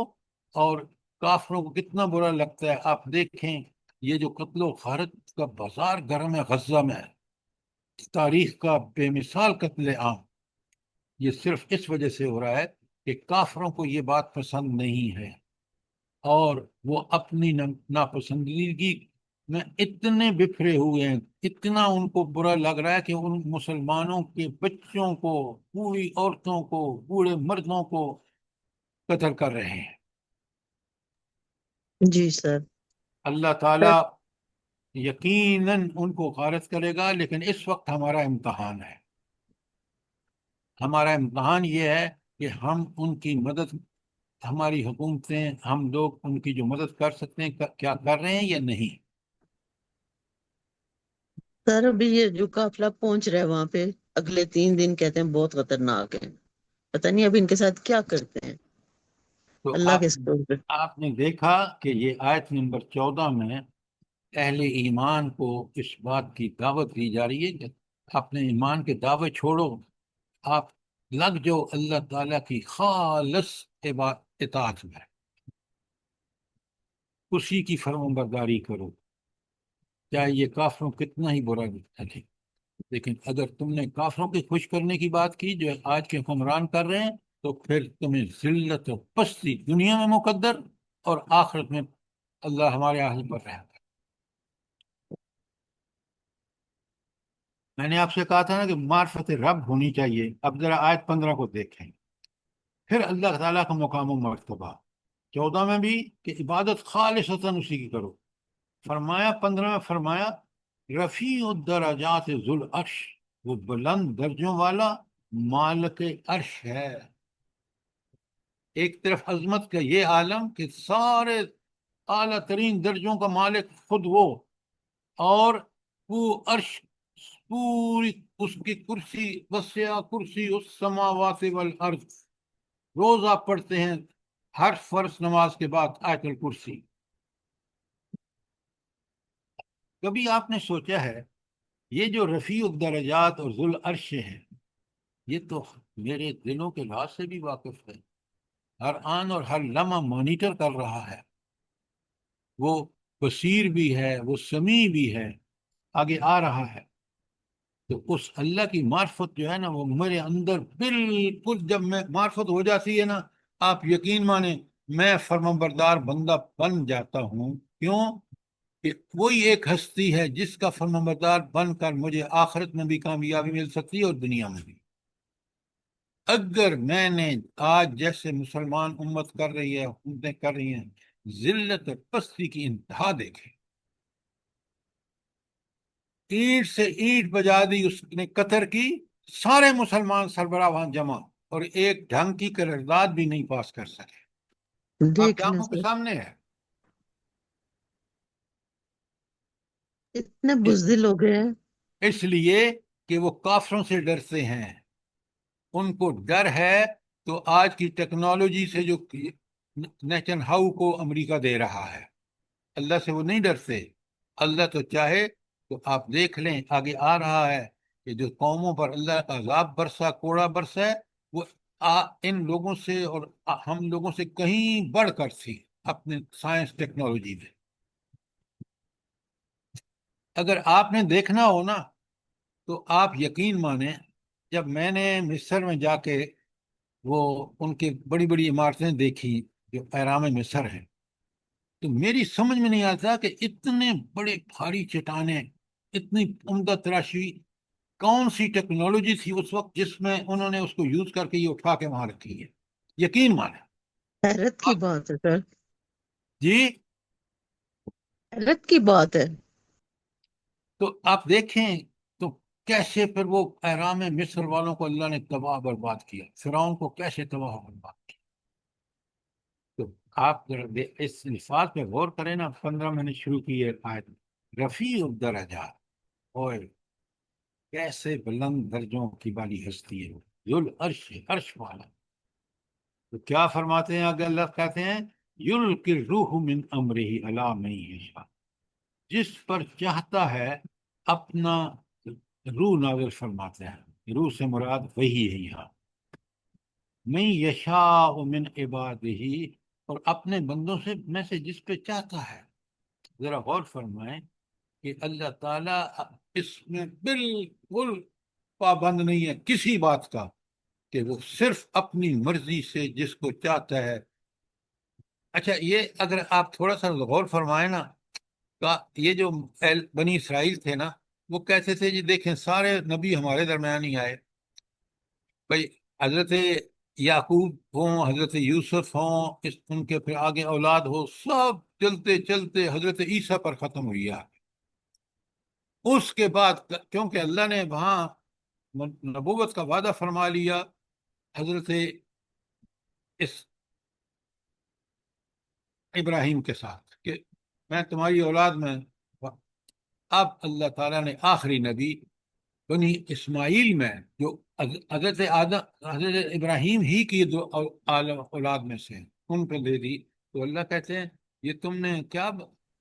اور کافروں کو کتنا برا لگتا ہے، آپ دیکھیں یہ جو قتل و غارت کا بازار گرم ہے غزہ میں، تاریخ کا بے مثال قتل عام، یہ صرف اس وجہ سے ہو رہا ہے کہ کافروں کو یہ بات پسند نہیں ہے، اور وہ اپنی ناپسندیدگی میں اتنے بکھرے ہوئے ہیں، اتنا ان کو برا لگ رہا ہے کہ ان مسلمانوں کے بچوں کو، بوڑھی عورتوں کو، بوڑھے مردوں کو قتل کر رہے ہیں۔ جی سر۔ اللہ تعالیٰ یقیناً ان کو غارت کرے گا، لیکن اس وقت ہمارا امتحان ہے، ہمارا امتحان یہ ہے کہ ہم ان کی مدد، ہماری حکومتیں، ہم لوگ ان کی جو مدد کر سکتے ہیں کیا کر رہے ہیں یا نہیں۔ سر ابھی یہ جو قافلہ پہنچ رہا ہے وہاں پہ، اگلے 3 دن کہتے ہیں بہت خطرناک ہے، پتہ نہیں اب ان کے ساتھ کیا کرتے ہیں تو اللہ کے سپورٹ پہ۔ آپ نے دیکھا کہ یہ آیت نمبر 14 میں اہل ایمان کو اس بات کی دعوت دی جا رہی ہے کہ اپنے ایمان کے دعوے چھوڑو، آپ لگ جاؤ اللہ تعالیٰ کی خالص اطاعت میں، اسی کی فرمان برداری کرو، چاہے یہ کافروں کتنا ہی برا لگے۔ لیکن اگر تم نے کافروں کے خوش کرنے کی بات کی جو آج کے حکمران کر رہے ہیں، تو پھر تمہیں ذلت و پستی دنیا میں مقدر، اور آخرت میں اللہ ہمارے اہل پر رہتا ہے۔ میں نے آپ سے کہا تھا نا کہ معرفت رب ہونی چاہیے۔ اب ذرا آیت 15 کو دیکھیں، پھر اللہ تعالیٰ کا مقام و مرتبہ 14 میں بھی کہ عبادت خالصتاً اسی کی کرو، فرمایا 15 میں فرمایا رفیع الدرجات ذو العرش، وہ بلند درجوں والا مالک عرش ہے۔ ایک طرف عظمت کا یہ عالم کہ سارے اعلیٰ ترین درجوں کا مالک خود وہ، اور وہ عرش پوری اس کی کرسی، وسع کرسی السماوات والارض، روز آپ پڑھتے ہیں ہر فرض نماز کے بعد آیت الکرسی۔ کبھی آپ نے سوچا ہے یہ جو رفیع الدرجات اور ذو العرش ہے، یہ تو میرے دلوں کے راز سے بھی واقف ہے، ہر آن اور ہر لمحہ مانیٹر کر رہا ہے، وہ بصیر بھی ہے، وہ سمیع بھی ہے، آگے آ رہا ہے۔ تو اس اللہ کی معرفت جو ہے نا، وہ میرے اندر بالکل جب میں معرفت ہو جاتی ہے نا، آپ یقین مانیں میں فرمانبردار بندہ بن جاتا ہوں۔ کیوں؟ کہ وہی ایک ہستی ہے جس کا فرمانبردار بن کر مجھے آخرت میں بھی کامیابی مل سکتی ہے اور دنیا میں بھی۔ اگر میں نے آج جیسے مسلمان امت کر رہی ہے، حکومتیں کر رہی ہیں، ذلت اور پستی کی انتہا دیکھیں، اینٹ سے اینٹ بجا دی اس نے قطر کی، سارے مسلمان سربراہ وہاں جمع، اور ایک ڈھنگ کی قرارداد بھی نہیں پاس کر سکے۔ آپ کی دیکھ لیں آنکھوں کے سر، سامنے ہے۔ اتنے بزدل ہو گئے ہیں۔ اس لیے کہ وہ کافروں سے ڈرتے ہیں، ان کو ڈر ہے۔ تو آج کی ٹیکنالوجی سے جو نیشن ہاؤ کو امریکہ دے رہا ہے، اللہ سے وہ نہیں ڈرتے۔ اللہ تو چاہے تو آپ دیکھ لیں آگے آ رہا ہے کہ جو قوموں پر اللہ کا عذاب برسا، کوڑا برسا ہے، وہ ان لوگوں سے اور ہم لوگوں سے کہیں بڑھ کر تھی اپنے سائنس ٹیکنالوجی میں۔ اگر آپ نے دیکھنا ہو نا تو آپ یقین مانیں، جب میں نے مصر میں جا کے وہ ان کی بڑی بڑی عمارتیں دیکھی جو اہرام مصر ہیں، تو میری سمجھ میں نہیں آتا کہ اتنے بڑے بھاری چٹانیں، اتنی عمدہ تراشی، کون سی ٹیکنالوجی تھی اس وقت جس میں انہوں نے اس کو یوز کر کے یہ اٹھا کے وہاں رکھی ہے؟ یقین مانیں۔ حیرت کی بات ہے سر، جی، حیرت کی بات ہے۔ تو آپ دیکھیں تو کیسے پھر وہ اہرام مصر والوں کو اللہ نے تباہ برباد کیا، فرعون کو کیسے تباہ برباد کیا۔ تو آپ اس الفاظ پہ غور کریں نا، 15 میں نے شروع کی ہے آیت، رفیع الدرجات، ہوئے کیسے بلند درجوں کی والی ہستی ہے، ذل عرش، عرش والا. تو کیا فرماتے ہیں آگے اللہ کہتے ہیں یلقی الروح من امرہ الی من یشاء، جس پر چاہتا ہے اپنا روح نازل فرماتے ہیں. روح سے مراد وہی ہے یہاں. من یشاء من عبادہ، اور اپنے بندوں سے میں سے جس پہ چاہتا ہے. ذرا غور فرمائیں کہ اللہ تعالیٰ اس میں بالکل پابند نہیں ہے کسی بات کا، کہ وہ صرف اپنی مرضی سے جس کو چاہتا ہے. اچھا، یہ اگر آپ تھوڑا سا غور فرمائیں نا، یہ جو بنی اسرائیل تھے نا، وہ کہتے تھے جی دیکھیں سارے نبی ہمارے درمیان ہی آئے، بھائی حضرت یعقوب ہوں، حضرت یوسف ہوں، ان کے پھر آگے اولاد ہو، سب چلتے چلتے حضرت عیسیٰ پر ختم ہوئی ہے. اس کے بعد کیونکہ اللہ نے وہاں نبوت کا وعدہ فرما لیا حضرت اس ابراہیم کے ساتھ کہ میں تمہاری اولاد میں. اب اللہ تعالیٰ نے آخری نبی بنی اسماعیل میں جو حضرت آدم، حضرت ابراہیم ہی کی دو اولاد میں سے ان پہ دے دی. تو اللہ کہتے ہیں یہ تم نے کیا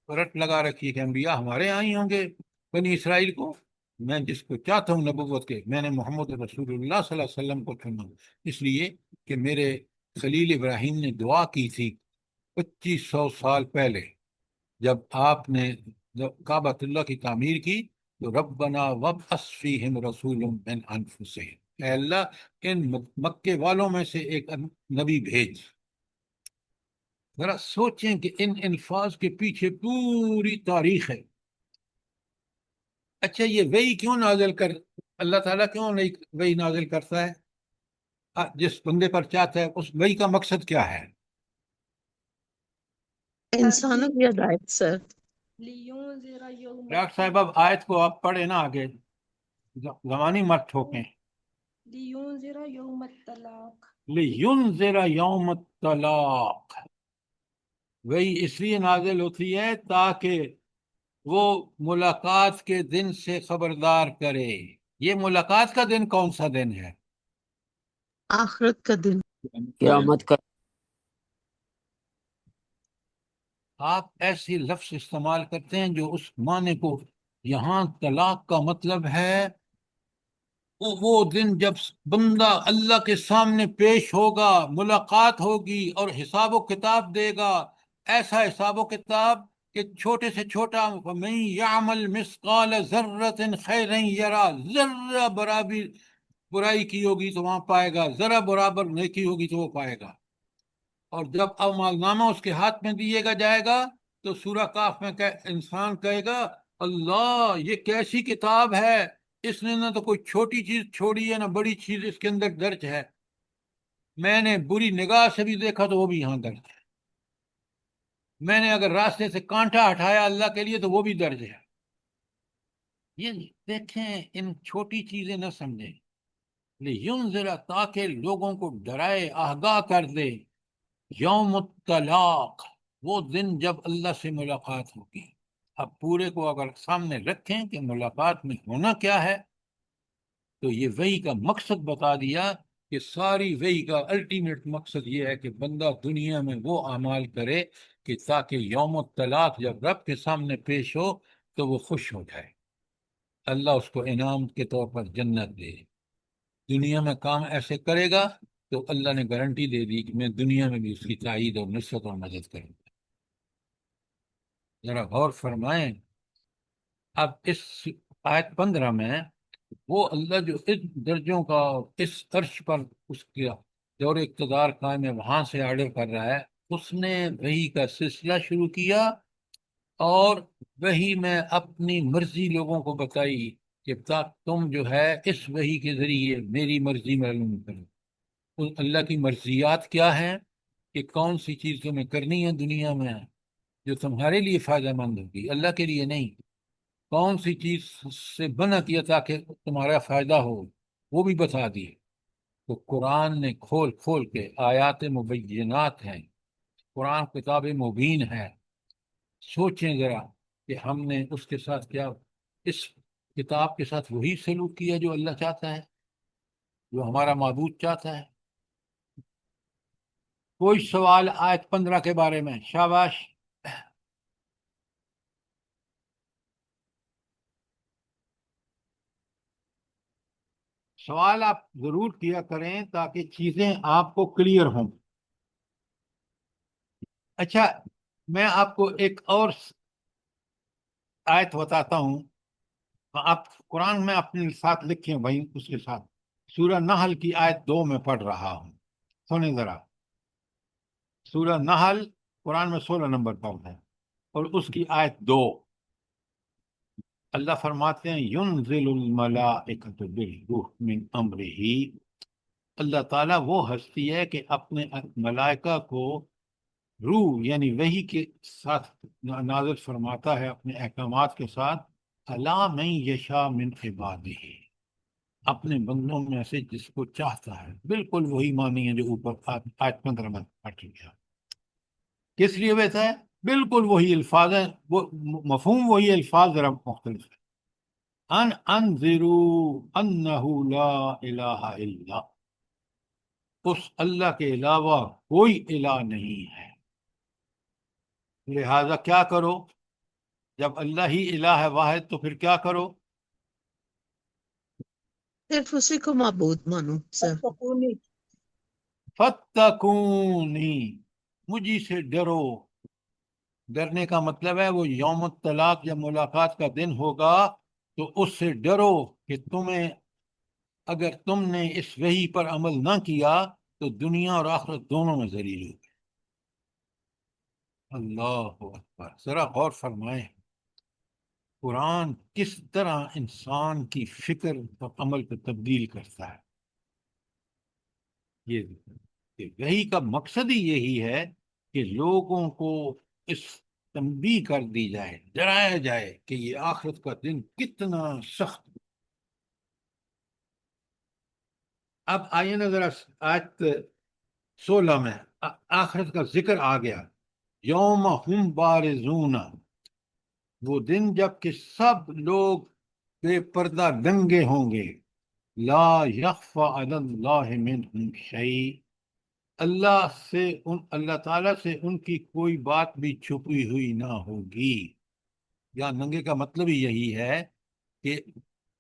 رٹ لگا رکھی ہے کہ انبیاء ہمارے یہاں ہی ہوں گے بنی اسرائیل کو؟ میں جس کو چاہتا ہوں نبوت کے، میں نے محمد رسول اللہ صلی اللہ علیہ وسلم کو چنا، اس لیے کہ میرے خلیل ابراہیم نے دعا کی تھی 2500 سال پہلے جب آپ نے کعبۃ اللہ کی تعمیر کی، تو ربنا وابعث فیہم رسول من انفسہم، اے اللہ ان مکے والوں میں سے ایک نبی بھیج. ذرا سوچیں کہ ان الفاظ کے پیچھے پوری تاریخ ہے. اچھا، یہ وحی کیوں نازل کر اللہ تعالیٰ کیوں نہیں وحی نازل کرتا ہے جس بندے پر چاہتا ہے؟ اس وحی کا مقصد کیا ہے؟ انسانوں کی ہدایت سر. لِيُنذِرَ يَوْمَ ڈاکٹر صاحب اب آیت کو آپ پڑھیں نا آگے، زمانی مت ٹھوکیں. لِيُنذِرَ يَوْمَ الطَّلَاقِ، لِيُنذِرَ یوم الطلاق، وہی اس لیے نازل ہوتی ہے تاکہ وہ ملاقات کے دن سے خبردار کرے. یہ ملاقات کا دن کون سا دن ہے؟ آخرت کا دن. قیامت کا. آپ ایسی لفظ استعمال کرتے ہیں جو اس معنی کو، یہاں طلاق کا مطلب ہے وہ دن جب بندہ اللہ کے سامنے پیش ہوگا، ملاقات ہوگی اور حساب و کتاب دے گا. ایسا حساب و کتاب کہ چھوٹے سے چھوٹا وَمَن يَعْمَلْ مِثْقَالَ ذَرَّةٍ خَيْرًا يَرَى، ذرہ برابر برائی کی ہوگی تو وہاں پائے گا، ذرہ برابر نیکی ہوگی تو وہ پائے گا. اور جب اعمال نامہ اس کے ہاتھ میں دیے گا جائے گا تو سورہ کاف میں انسان کہے گا اللہ یہ کیسی کتاب ہے، اس نے نہ تو کوئی چھوٹی چیز چھوڑی ہے نہ بڑی چیز اس کے اندر درج ہے. میں نے بری نگاہ سے بھی دیکھا تو وہ بھی یہاں درج ہے. میں نے اگر راستے سے کانٹا ہٹایا اللہ کے لیے تو وہ بھی درج ہے. یہ دیکھیں، ان چھوٹی چیزیں نہ سمجھیں. لِيُنذِرَ تاکہ لوگوں کو ڈرائے، آگاہ کر دے. یوم الطلاق، وہ دن جب اللہ سے ملاقات ہوگی. اب پورے کو اگر سامنے رکھیں کہ ملاقات میں ہونا کیا ہے، تو یہ وحی کا مقصد بتا دیا کہ ساری وحی کا الٹیمیٹ مقصد یہ ہے کہ بندہ دنیا میں وہ اعمال کرے کہ تاکہ یوم الطلاق جب رب کے سامنے پیش ہو تو وہ خوش ہو جائے، اللہ اس کو انعام کے طور پر جنت دے. دنیا میں کام ایسے کرے گا تو اللہ نے گارنٹی دے دی کہ میں دنیا میں بھی اس کی تائید اور نصرت اور مدد کروں گا. ذرا غور فرمائیں. اب اس آیت 15 میں وہ اللہ جو اس درجوں کا اس عرش پر اس کا دور اقتدار قائم ہے وہاں سے آرڈر کر رہا ہے، اس نے وحی کا سلسلہ شروع کیا اور وحی میں اپنی مرضی لوگوں کو بتائی کہ تم جو ہے اس وحی کے ذریعے میری مرضی معلوم کرو. اللہ کی مرضیات کیا ہیں کہ کون سی چیز تمہیں کرنی ہے دنیا میں جو تمہارے لیے فائدہ مند ہوگی، اللہ کے لیے نہیں. کون سی چیز سے منع کیا تاکہ تمہارا فائدہ ہو وہ بھی بتا دیے. تو قرآن نے کھول کھول کے آیات مبینات ہیں، قرآن کتاب مبین ہے. سوچیں ذرا کہ ہم نے اس کے ساتھ کیا، اس کتاب کے ساتھ وہی سلوک کیا جو اللہ چاہتا ہے، جو ہمارا معبود چاہتا ہے؟ کوئی سوال آیت 15 کے بارے میں؟ شاباش. سوال آپ ضرور کیا کریں تاکہ چیزیں آپ کو کلیئر ہوں. اچھا، میں آپ کو ایک اور آیت بتاتا ہوں. آپ قرآن میں اپنے ساتھ لکھیں بھائی، اس کے ساتھ سورہ نحل کی آیت 2 میں پڑھ رہا ہوں. سنیں ذرا. سورہ نحل قرآن میں 16 نمبر پر ہے اور اس کی آیت 2. اللہ فرماتے ہیں ینزل الملائکۃ بالروح من امرہ. اللہ تعالیٰ وہ ہستی ہے کہ اپنے ملائکہ کو روح یعنی وحی کے ساتھ نازل فرماتا ہے، اپنے احکامات کے ساتھ. الا من یشاء من عبادہ، اپنے بندوں میں سے جس کو چاہتا ہے. بالکل وہی معنی ہے جو اوپر آیت 15 میں پڑھ چکا. کس لیے ویسا ہے؟ بالکل وہی الفاظ ہیں، وہ مفہوم وہی الفاظ ذرا مختلف ہے. انذروا انہ لا الہ الا، اس اللہ کے علاوہ کوئی الہ نہیں ہے. لہذا کیا کرو؟ جب اللہ ہی الہ ہے واحد تو پھر کیا کرو؟ صرف اسی کو معبود مانو سر. فاتقونی، فتقونی، مجھے سے ڈرو. ڈرنے کا مطلب ہے وہ یوم الطلاق جب ملاقات کا دن ہوگا تو اس سے ڈرو کہ تمہیں، اگر تم نے اس وحی پر عمل نہ کیا تو دنیا اور آخرت دونوں میں ذلیل ہوگی. اللہ اکبر. ذرا غور فرمائیں قرآن کس طرح انسان کی فکر اور عمل کو تبدیل کرتا ہے. یہ وحی کا مقصد ہی یہی ہے کہ لوگوں کو اس تنبیہ کر دی جائے، ڈرایا جائے کہ یہ آخرت کا دن کتنا سخت. اب آئیے نا ذرا آیت 16 میں آخرت کا ذکر آ گیا. یوم ہم بارزون، وہ دن جب کہ سب لوگ بے پردہ ننگے ہوں گے. لا یخفی علی اللہ منہم شیء، اللہ تعالیٰ سے ان کی کوئی بات بھی چھپی ہوئی نہ ہوگی. یا ننگے کا مطلب ہی یہی ہے کہ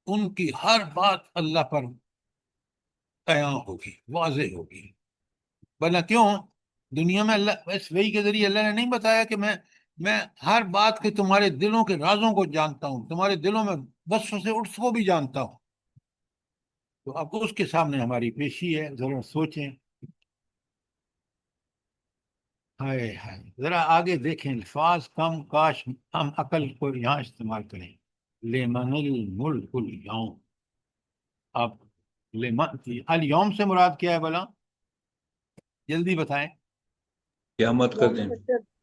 ان کی ہر بات اللہ پر قیام ہوگی، واضح ہوگی. بھلا کیوں؟ دنیا میں اللہ اس وحی کے ذریعے اللہ نے نہیں بتایا کہ میں ہر بات کے تمہارے دلوں کے رازوں کو جانتا ہوں، تمہارے دلوں میں بس سے اٹس کو بھی جانتا ہوں. تو اب اس کے سامنے ہماری پیشی ہے. ذرا سوچیں. ہائے ہائے، ذرا آگے دیکھیں. الفاظ کم، کاش ہم عقل کو یہاں استعمال کریں. لمن الملک اليوم. اب اليوم سے مراد کیا ہے بھلا؟ جلدی بتائیں. قیامت کا دن.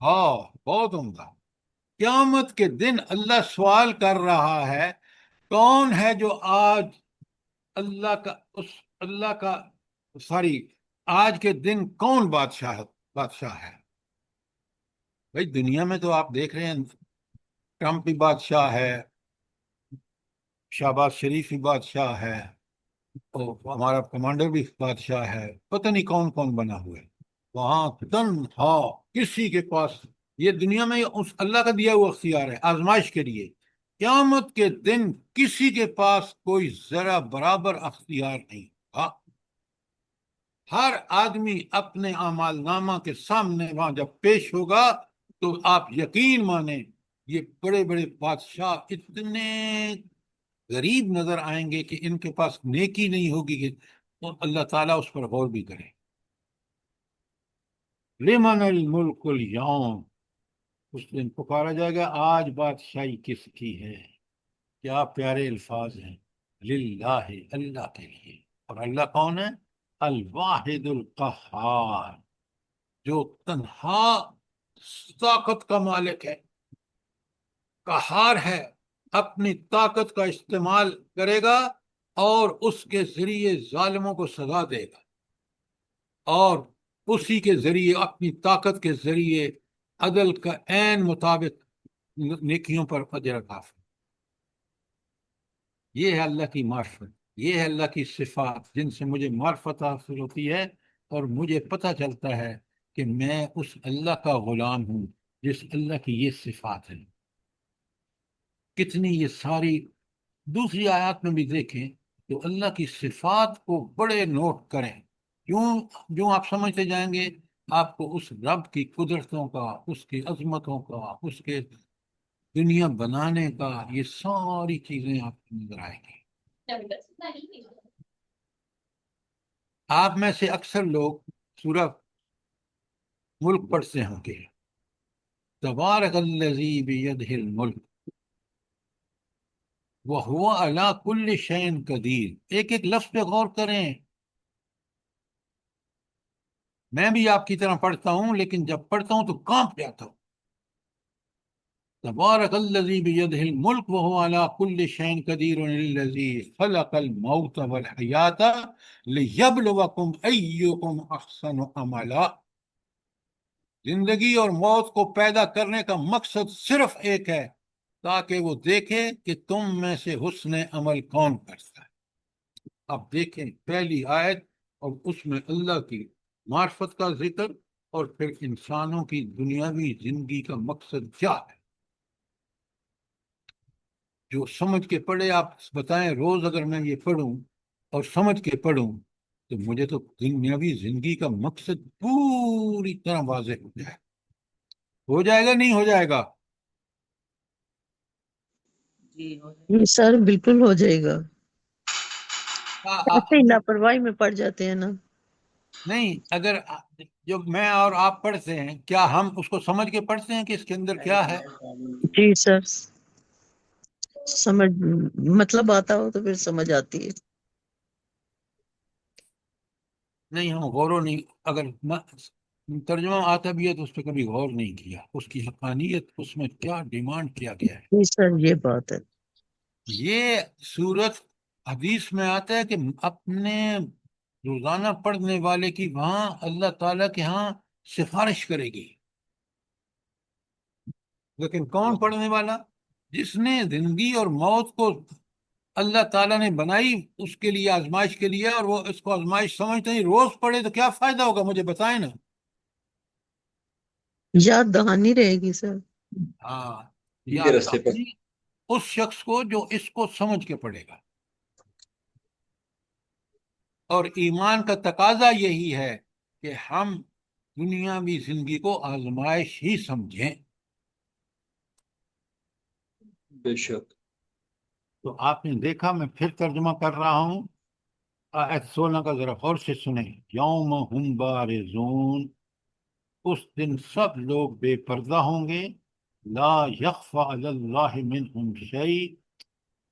ہاں، بہت عمدہ. قیامت کے دن اللہ سوال کر رہا ہے کون ہے جو آج اللہ کا آج کے دن کون بادشاہ ہے. بھائی دنیا میں تو آپ دیکھ رہے ہیں ٹرمپ بھی بادشاہ ہے، شہباز شریف بھی بادشاہ ہے، اور ہمارا کمانڈر بھی بادشاہ ہے. پتہ نہیں کون کون بنا ہوا ہے. وہاں تنہا کسی کے پاس، یہ دنیا میں اس اللہ کا دیا ہوا اختیار ہے آزمائش کے لیے. قیامت کے دن کسی کے پاس کوئی ذرا برابر اختیار نہیں. ہاں، ہر آدمی اپنے اعمال نامہ کے سامنے وہاں جب پیش ہوگا تو آپ یقین مانیں یہ بڑے بڑے بادشاہ اتنے غریب نظر آئیں گے کہ ان کے پاس نیکی نہیں ہوگی کہ اللہ تعالیٰ اس پر غور بھی کرے. لمن الملک اليوم، اس دن پکارا جائے گا آج بادشاہی کس کی ہے. کیا پیارے الفاظ ہیں. للہ، اللہ کے لیے. اور اللہ کون ہے؟ الواحد القہار، جو تنہا طاقت کا مالک ہے، قہار ہے. اپنی طاقت کا استعمال کرے گا اور اس کے ذریعے ظالموں کو سزا دے گا، اور اسی کے ذریعے اپنی طاقت کے ذریعے عدل کا عین مطابق نیکیوں پر اجر عطا فرمائے. یہ ہے اللہ کی معرفت، یہ ہے اللہ کی صفات جن سے مجھے معرفت حاصل ہوتی ہے اور مجھے پتہ چلتا ہے کہ میں اس اللہ کا غلام ہوں جس اللہ کی یہ صفات ہیں۔ کتنی یہ ساری دوسری آیات میں بھی دیکھیں تو اللہ کی صفات کو بڑے نوٹ کریں، جو آپ سمجھتے جائیں گے آپ کو اس رب کی قدرتوں کا، اس کی عظمتوں کا، اس کے دنیا بنانے کا، یہ ساری چیزیں آپ کو نظر آئیں گی۔ آپ میں سے اکثر لوگ سورہ ملک پڑھتے ہوں گے، تبارک الذی بیدہ الملک وہو علی کل شیء قدیر۔ ایک ایک لفظ پہ غور کریں۔ میں بھی آپ کی طرح پڑھتا ہوں، لیکن جب پڑھتا ہوں تو کانپ جاتا ہوں۔ تبارک الذی بیدہ الملک وہو علی کل شیء قدیر الذی خلق الموت والحیات لیبلوکم ایکم احسن عملا۔ زندگی اور موت کو پیدا کرنے کا مقصد صرف ایک ہے، تاکہ وہ دیکھے کہ تم میں سے حسن عمل کون کرتا ہے۔ اب دیکھیں پہلی آیت اور اس میں اللہ کی معرفت کا ذکر، اور پھر انسانوں کی دنیاوی زندگی کا مقصد کیا ہے۔ جو سمجھ کے پڑھے آپ بتائیں، روز اگر میں یہ پڑھوں اور سمجھ کے پڑھوں تو مجھے تو دنیاوی زندگی کا مقصد پوری طرح واضح ہو جائے گا، نہیں ہو جائے گا؟ جی سر بالکل ہو جائے گا، ایسے ہی نہیں لاپرواہی میں پڑ جاتے ہیں نا۔ نہیں، اگر جو میں اور آپ پڑھتے ہیں، کیا ہم اس کو سمجھ کے پڑھتے ہیں کہ اس کے اندر کیا ہے؟ جی سر، سمجھ مطلب آتا ہو تو پھر سمجھ آتی ہے۔ نہیں، ہم غور و نہیں، اگر ترجمہ آتا بھی ہے تو اس پہ کبھی غور نہیں کیا، اس کی حقانیت، اس میں کیا ڈیمانڈ کیا گیا ہے۔ جی سر یہ بات ہے۔ یہ صورت حدیث میں آتا ہے کہ اپنے روزانہ پڑھنے والے کی وہاں اللہ تعالیٰ کے ہاں سفارش کرے گی، لیکن کون پڑھنے والا؟ جس نے زندگی اور موت کو اللہ تعالیٰ نے بنائی اس کے لیے، آزمائش کے لیے، اور وہ اس کو آزمائش سمجھتے نہیں، روز پڑھے تو کیا فائدہ ہوگا؟ مجھے بتائیں نا۔ یاد دہانی رہے گی سر۔ ہاں، سیدھے یاد راستے پر۔ دہانی اس شخص کو جو اس کو سمجھ کے پڑھے گا۔ اور ایمان کا تقاضا یہی ہے کہ ہم دنیاوی زندگی کو آزمائش ہی سمجھیں۔ بے شک۔ تو آپ نے دیکھا، میں پھر ترجمہ کر رہا ہوں، آیت 16 کا ذرا غور سے سنیں۔ یوم ہم بارزون، اس دن سب لوگ بے پردہ ہوں گے، لا یخفی علی اللہ منہم شیء،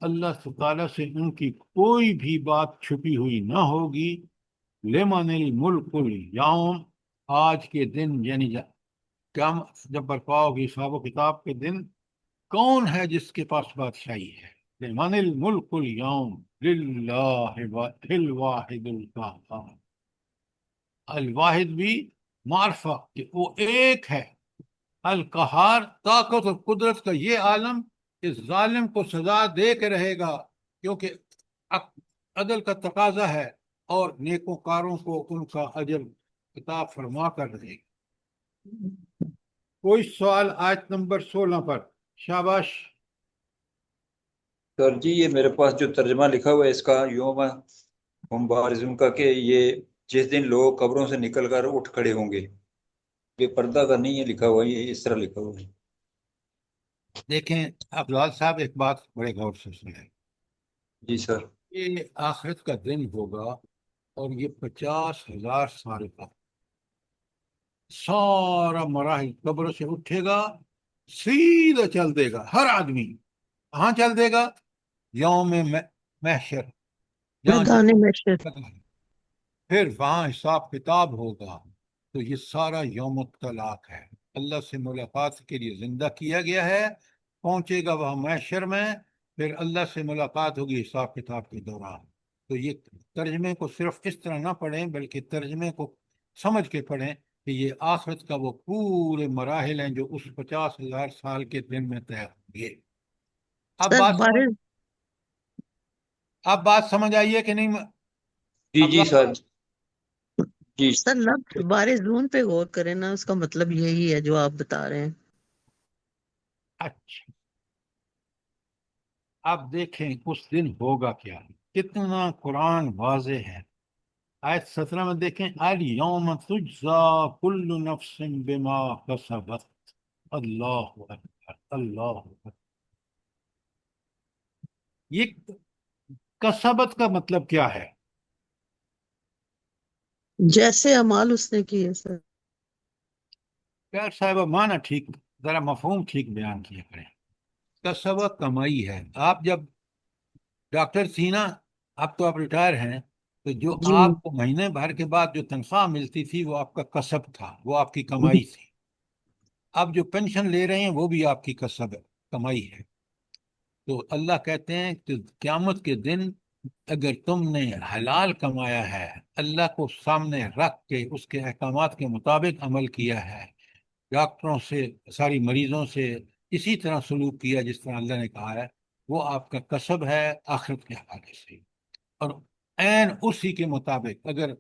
اللہ تعالیٰ سے ان کی کوئی بھی بات چھپی ہوئی نہ ہوگی۔ لمن الملک الیوم، آج کے دن یعنی جب برپا ہوگی حساب و کتاب کے دن، کون ہے جس کے پاس بادشاہی ہے؟ لمن الملک الیوم للہ الواحد القہار۔ الواحد بھی معرفہ کہ وہ ایک ہے، القہار طاقت اور قدرت کا یہ عالم اس ظالم کو سزا دے کے رہے گا، کیونکہ عدل کا تقاضا ہے، اور نیکوکاروں کو ان کا اجر عطا فرما کر رہے گا۔ کوئی سوال آیت نمبر 16 پر؟ شاباش۔ سر جی یہ میرے پاس جو ترجمہ لکھا ہوا ہے اس کا، یوم ہم بارزون کا، کہ یہ جس دن لوگ قبروں سے نکل کر اٹھ کھڑے ہوں گے، یہ پردہ کا نہیں ہے لکھا ہوا، یہ اس طرح لکھا ہوا ہے۔ دیکھیں افضال صاحب، ایک بات بڑے غور سے سنیں۔ جی سر۔ یہ آخرت کا دن ہوگا، اور یہ 50,000 سال کا سارا مراحل، قبر سے اٹھے گا، سیدھا چل دے گا ہر آدمی۔ کہاں چل دے گا؟ یوم محشر، جہاں میدان محشر۔ پھر وہاں حساب کتاب ہوگا۔ تو یہ سارا یوم الطلاق ہے، اللہ سے ملاقات کے لیے زندہ کیا گیا ہے، پہنچے گا وہاں محشر میں، پھر اللہ سے ملاقات ہوگی حساب کتاب کے دوران۔ تو یہ ترجمے کو صرف اس طرح نہ پڑھیں، بلکہ ترجمے کو سمجھ کے پڑھیں کہ یہ آخرت کا وہ پورے مراحل ہیں جو اس 50,000 سال کے دن میں طے ہوں گے۔ اب سر بات سمجھ، اب بات سمجھ آئیے کہ نہیں؟ جی جی ابرار سر جی سر لفظ بارزون پہ غور کریں نا، اس کا مطلب یہی ہے جو آپ بتا رہے ہیں۔ اچھا، اب دیکھیں اس دن ہوگا کیا، کتنا قرآن واضح ہے۔ آیت 17 میں دیکھیں، الیوم تجزا کل نفس بما کسبت۔ اللہ اکبر، اللہ اکبر۔ یہ کسبت کا مطلب کیا ہے؟ جیسے اعمال اس نے کیے سر۔ پیار صاحبہ معنی ٹھیک، ذرا مفہوم ٹھیک بیان کیا کریں۔ کسبت کمائی ہے۔ آپ جب ڈاکٹر تھی نا، اب تو آپ ریٹائر ہیں، تو جو جی آپ کو مہینے بھر کے بعد جو تنخواہ ملتی تھی وہ آپ کا کسب تھا، وہ آپ کی کمائی تھی۔ اب جو پینشن لے رہے ہیں وہ بھی آپ کی کسب ہے، کمائی ہے۔ تو اللہ کہتے ہیں کہ قیامت کے دن اگر تم نے حلال کمایا ہے، اللہ کو سامنے رکھ کے اس کے احکامات کے مطابق عمل کیا ہے، ڈاکٹروں سے، ساری مریضوں سے اسی طرح سلوک کیا جس طرح اللہ نے کہا ہے، وہ آپ کا کسب ہے آخرت کے حوالے سے۔ اور عین اسی کے مطابق اگر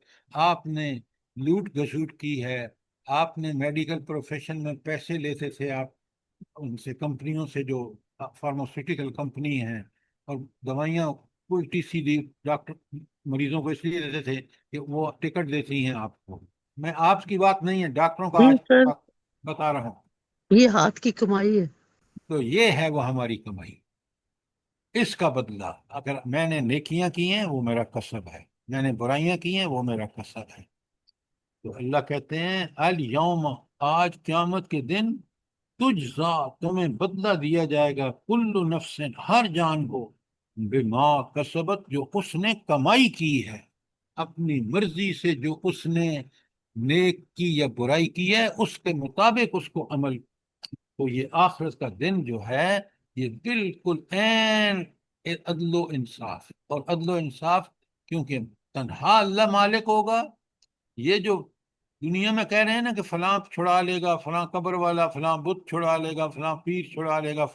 آپ نے لوٹ گھسوٹ کی ہے، آپ نے میڈیکل پروفیشن میں پیسے لیتے تھے، آپ ان سے کمپنیوں سے جو فارماسیوٹیکل کمپنی ہیں، اور دوائیاں الٹی سیدھی ڈاکٹر مریضوں کو اس لیے دیتے تھے کہ وہ ٹکٹ دیتی ہیں آپ کو۔ میں آپ کی بات نہیں ہے، ڈاکٹروں کا جی آج سر، بتا رہا ہوں۔ یہ ہاتھ کی کمائی ہے۔ تو یہ ہے وہ ہماری کمائی، اس کا بدلہ۔ اگر میں نے نیکیاں کی ہیں وہ میرا کسب ہے، میں نے برائیاں کی ہیں وہ میرا کسب ہے۔ تو اللہ کہتے ہیں الیوم، آج قیامت کے دن، تجزا، تمہیں بدلہ دیا جائے گا، کل نفس، ہر جان کو، بما کسبت، جو اس نے کمائی کی ہے، اپنی مرضی سے جو اس نے نیک کی یا برائی کی ہے اس کے مطابق اس کو عمل۔ تو یہ آخرت کا دن جو ہے یہ بالکل عین عدل و انصاف، اور عدل و انصاف کیونکہ تنہا اللہ مالک ہوگا۔ یہ جو دنیا میں کہہ رہے ہیں نا کہ فلاں چھڑا لے گا، فلاں قبر والا، فلاں بت چھڑا لے گا، فلاں پیر چھڑا لے گا،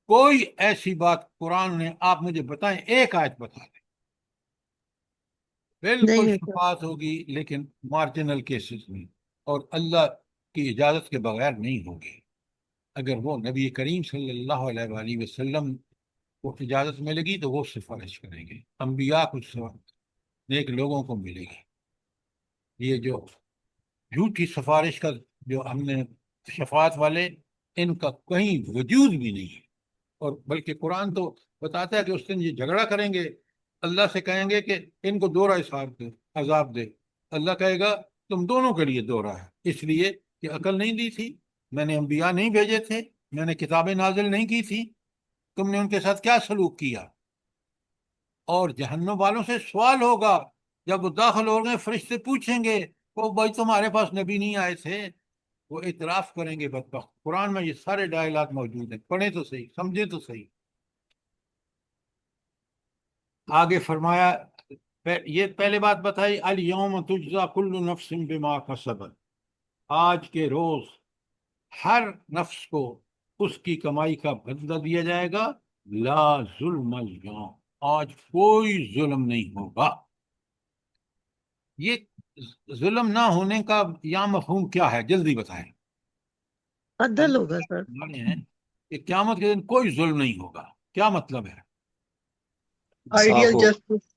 کوئی ایسی بات قرآن نے، آپ مجھے بتائیں ایک آیت بتا دیں۔ بالکل نہیں ہے سر۔ شفاعت ہوگی لیکن مارجنل کیسز میں، اور اللہ کی اجازت کے بغیر نہیں ہوگی۔ اگر وہ نبی کریم صلی اللہ علیہ وآلہ وسلم کو اجازت ملے گی تو وہ سفارش کریں گے، انبیاء کو، نیک لوگوں کو ملے گی۔ یہ جو جھوٹی سفارش کا جو ہم نے شفاعت والے، ان کا کہیں وجود بھی نہیں ہے۔ اور بلکہ قرآن تو بتاتا ہے کہ اس دن یہ جھگڑا کریں گے، اللہ سے کہیں گے کہ ان کو دوہرا حساب دے، عذاب دے۔ اللہ کہے گا تم دونوں کے لیے دوہرا ہے، اس لیے کہ عقل نہیں دی تھی، میں نے انبیاء نہیں بھیجے تھے، میں نے کتابیں نازل نہیں کی تھی، تم نے ان کے ساتھ کیا سلوک کیا۔ اور جہنم والوں سے سوال ہوگا جب وہ داخل ہو گئے، فرشتے پوچھیں گے وہ بھائی تمہارے پاس نبی نہیں آئے تھے، وہ اعتراف کریں گے بدبخت۔ قرآن میں یہ سارے ڈائلاگ موجود ہیں، پڑھیں تو صحیح، سمجھیں تو صحیح۔ آگے فرمایا، یہ پہلے بات بتائی، الیوم تجزا کل نفس بما کسبت، آج کے روز ہر نفس کو اس کی کمائی کا بدلہ دیا جائے گا، لا ظلم اليوم، آج کوئی ظلم نہیں ہوگا۔ یہ ظلم نہ ہونے کا یا مفہوم کیا ہے، جلدی بتائیں۔ عدل ہوگا سر۔ مانے ہیں کہ قیامت کے دن کوئی ظلم نہیں ہوگا، کیا مطلب ہے؟ آئیڈیل صاف ہو، جسٹس۔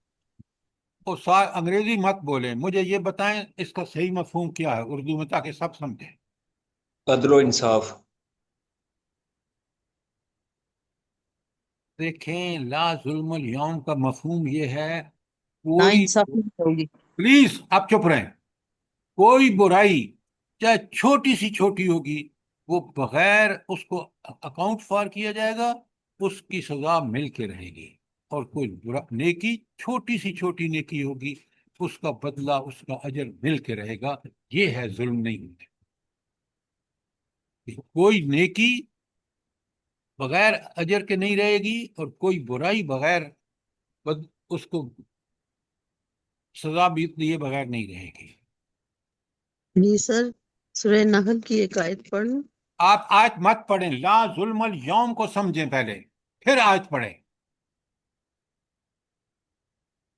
اور انگریزی مت بولیں، مجھے یہ بتائیں اس کا صحیح مفہوم کیا ہے اردو میں، تاکہ سب سمجھیں۔ عدل و انصاف۔ دیکھیں، لا ظلم اليوم کا مفہوم یہ ہے، نا کوئی، انصافی ہوگی۔ پلیز آپ چپ رہیں، کوئی برائی چاہے چھوٹی سی چھوٹی ہوگی، وہ بغیر اس کو اکاؤنٹ فار کیا جائے گا، اس کی سزا مل کے رہے گی۔ اور کوئی نیکی، چھوٹی سی چھوٹی نیکی ہوگی، اس کا بدلہ، اس کا اجر مل کے رہے گا۔ یہ ہے ظلم نہیں ہوتے۔ کوئی نیکی بغیر اجر کے نہیں رہے گی، اور کوئی برائی بغیر اس کو سزا بھی دیے بغیر نہیں رہے گی۔ جی سر، سورہ نحل کی ایک آیت پڑھ لوں؟ آپ آیت مت پڑھیں، لا ظلم اليوم کو سمجھیں پہلے، پھر آیت پڑھیں۔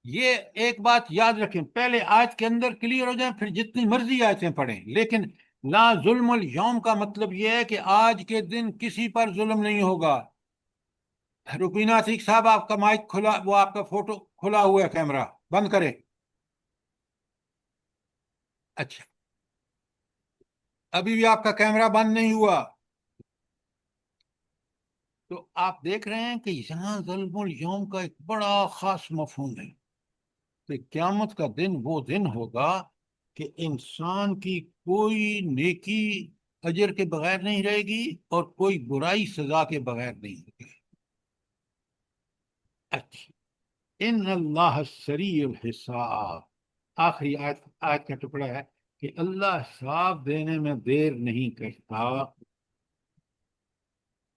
یہ ایک بات یاد رکھیں، پہلے آیت کے اندر کلیئر ہو جائیں، پھر جتنی مرضی آیتیں پڑھیں، لیکن لا ظلم الیوم کا مطلب یہ ہے کہ آج کے دن کسی پر ظلم نہیں ہوگا۔ ربینہ عتیق صاحب، آپ کا مائک کھلا، وہ آپ کا فوٹو کھلا ہوا ہے، کیمرہ بند کریں۔ اچھا، ابھی بھی آپ کا کیمرہ بند نہیں ہوا۔ تو آپ دیکھ رہے ہیں کہ یہاں ظلم الیوم کا ایک بڑا خاص مفہوم ہے کہ قیامت کا دن وہ دن ہوگا کہ انسان کی کوئی نیکی اجر کے بغیر نہیں رہے گی اور کوئی برائی سزا کے بغیر نہیں ہوگی۔ اچھا، ان اللہ سریع الحساب، آخری آیت کا ٹکڑا ہے کہ اللہ حساب دینے میں دیر نہیں کرتا۔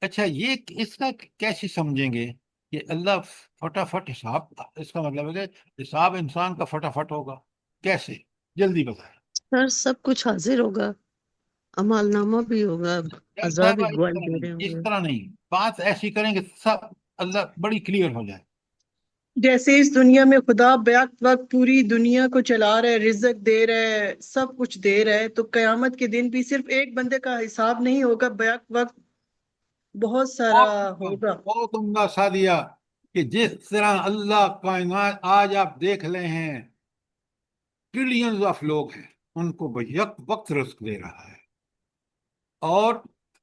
اچھا، یہ اس کا کیسے سمجھیں گے کہ اللہ فٹافٹ حساب، اس کا مطلب ہے کہ حساب انسان کا فٹافٹ ہوگا؟ کیسے؟ جلدی بتائیں۔ سر سب کچھ حاضر ہوگا، عمال نامہ بھی ہوگا، ڈاکٹر عذاب صاحبہ، گواہی دے رہے ہوں اس گے۔ طرح نہیں، بات ایسی کریں کہ سب اللہ بڑی کلیئر ہو جائے۔ جیسے اس دنیا میں خدا بیک وقت پوری دنیا کو چلا رہا ہے، رزق دے رہا ہے، سب کچھ دے رہا ہے، تو قیامت کے دن بھی صرف ایک بندے کا حساب نہیں ہوگا، بیک وقت بہت سارا ہوگا۔ بہت عمدہ سادیہ، کہ جس طرح اللہ کائنات آج آپ دیکھ رہے ہیں ٹریلینز آف لوگ ہیں، ان کو بیک وقت رزق دے رہا ہے، اور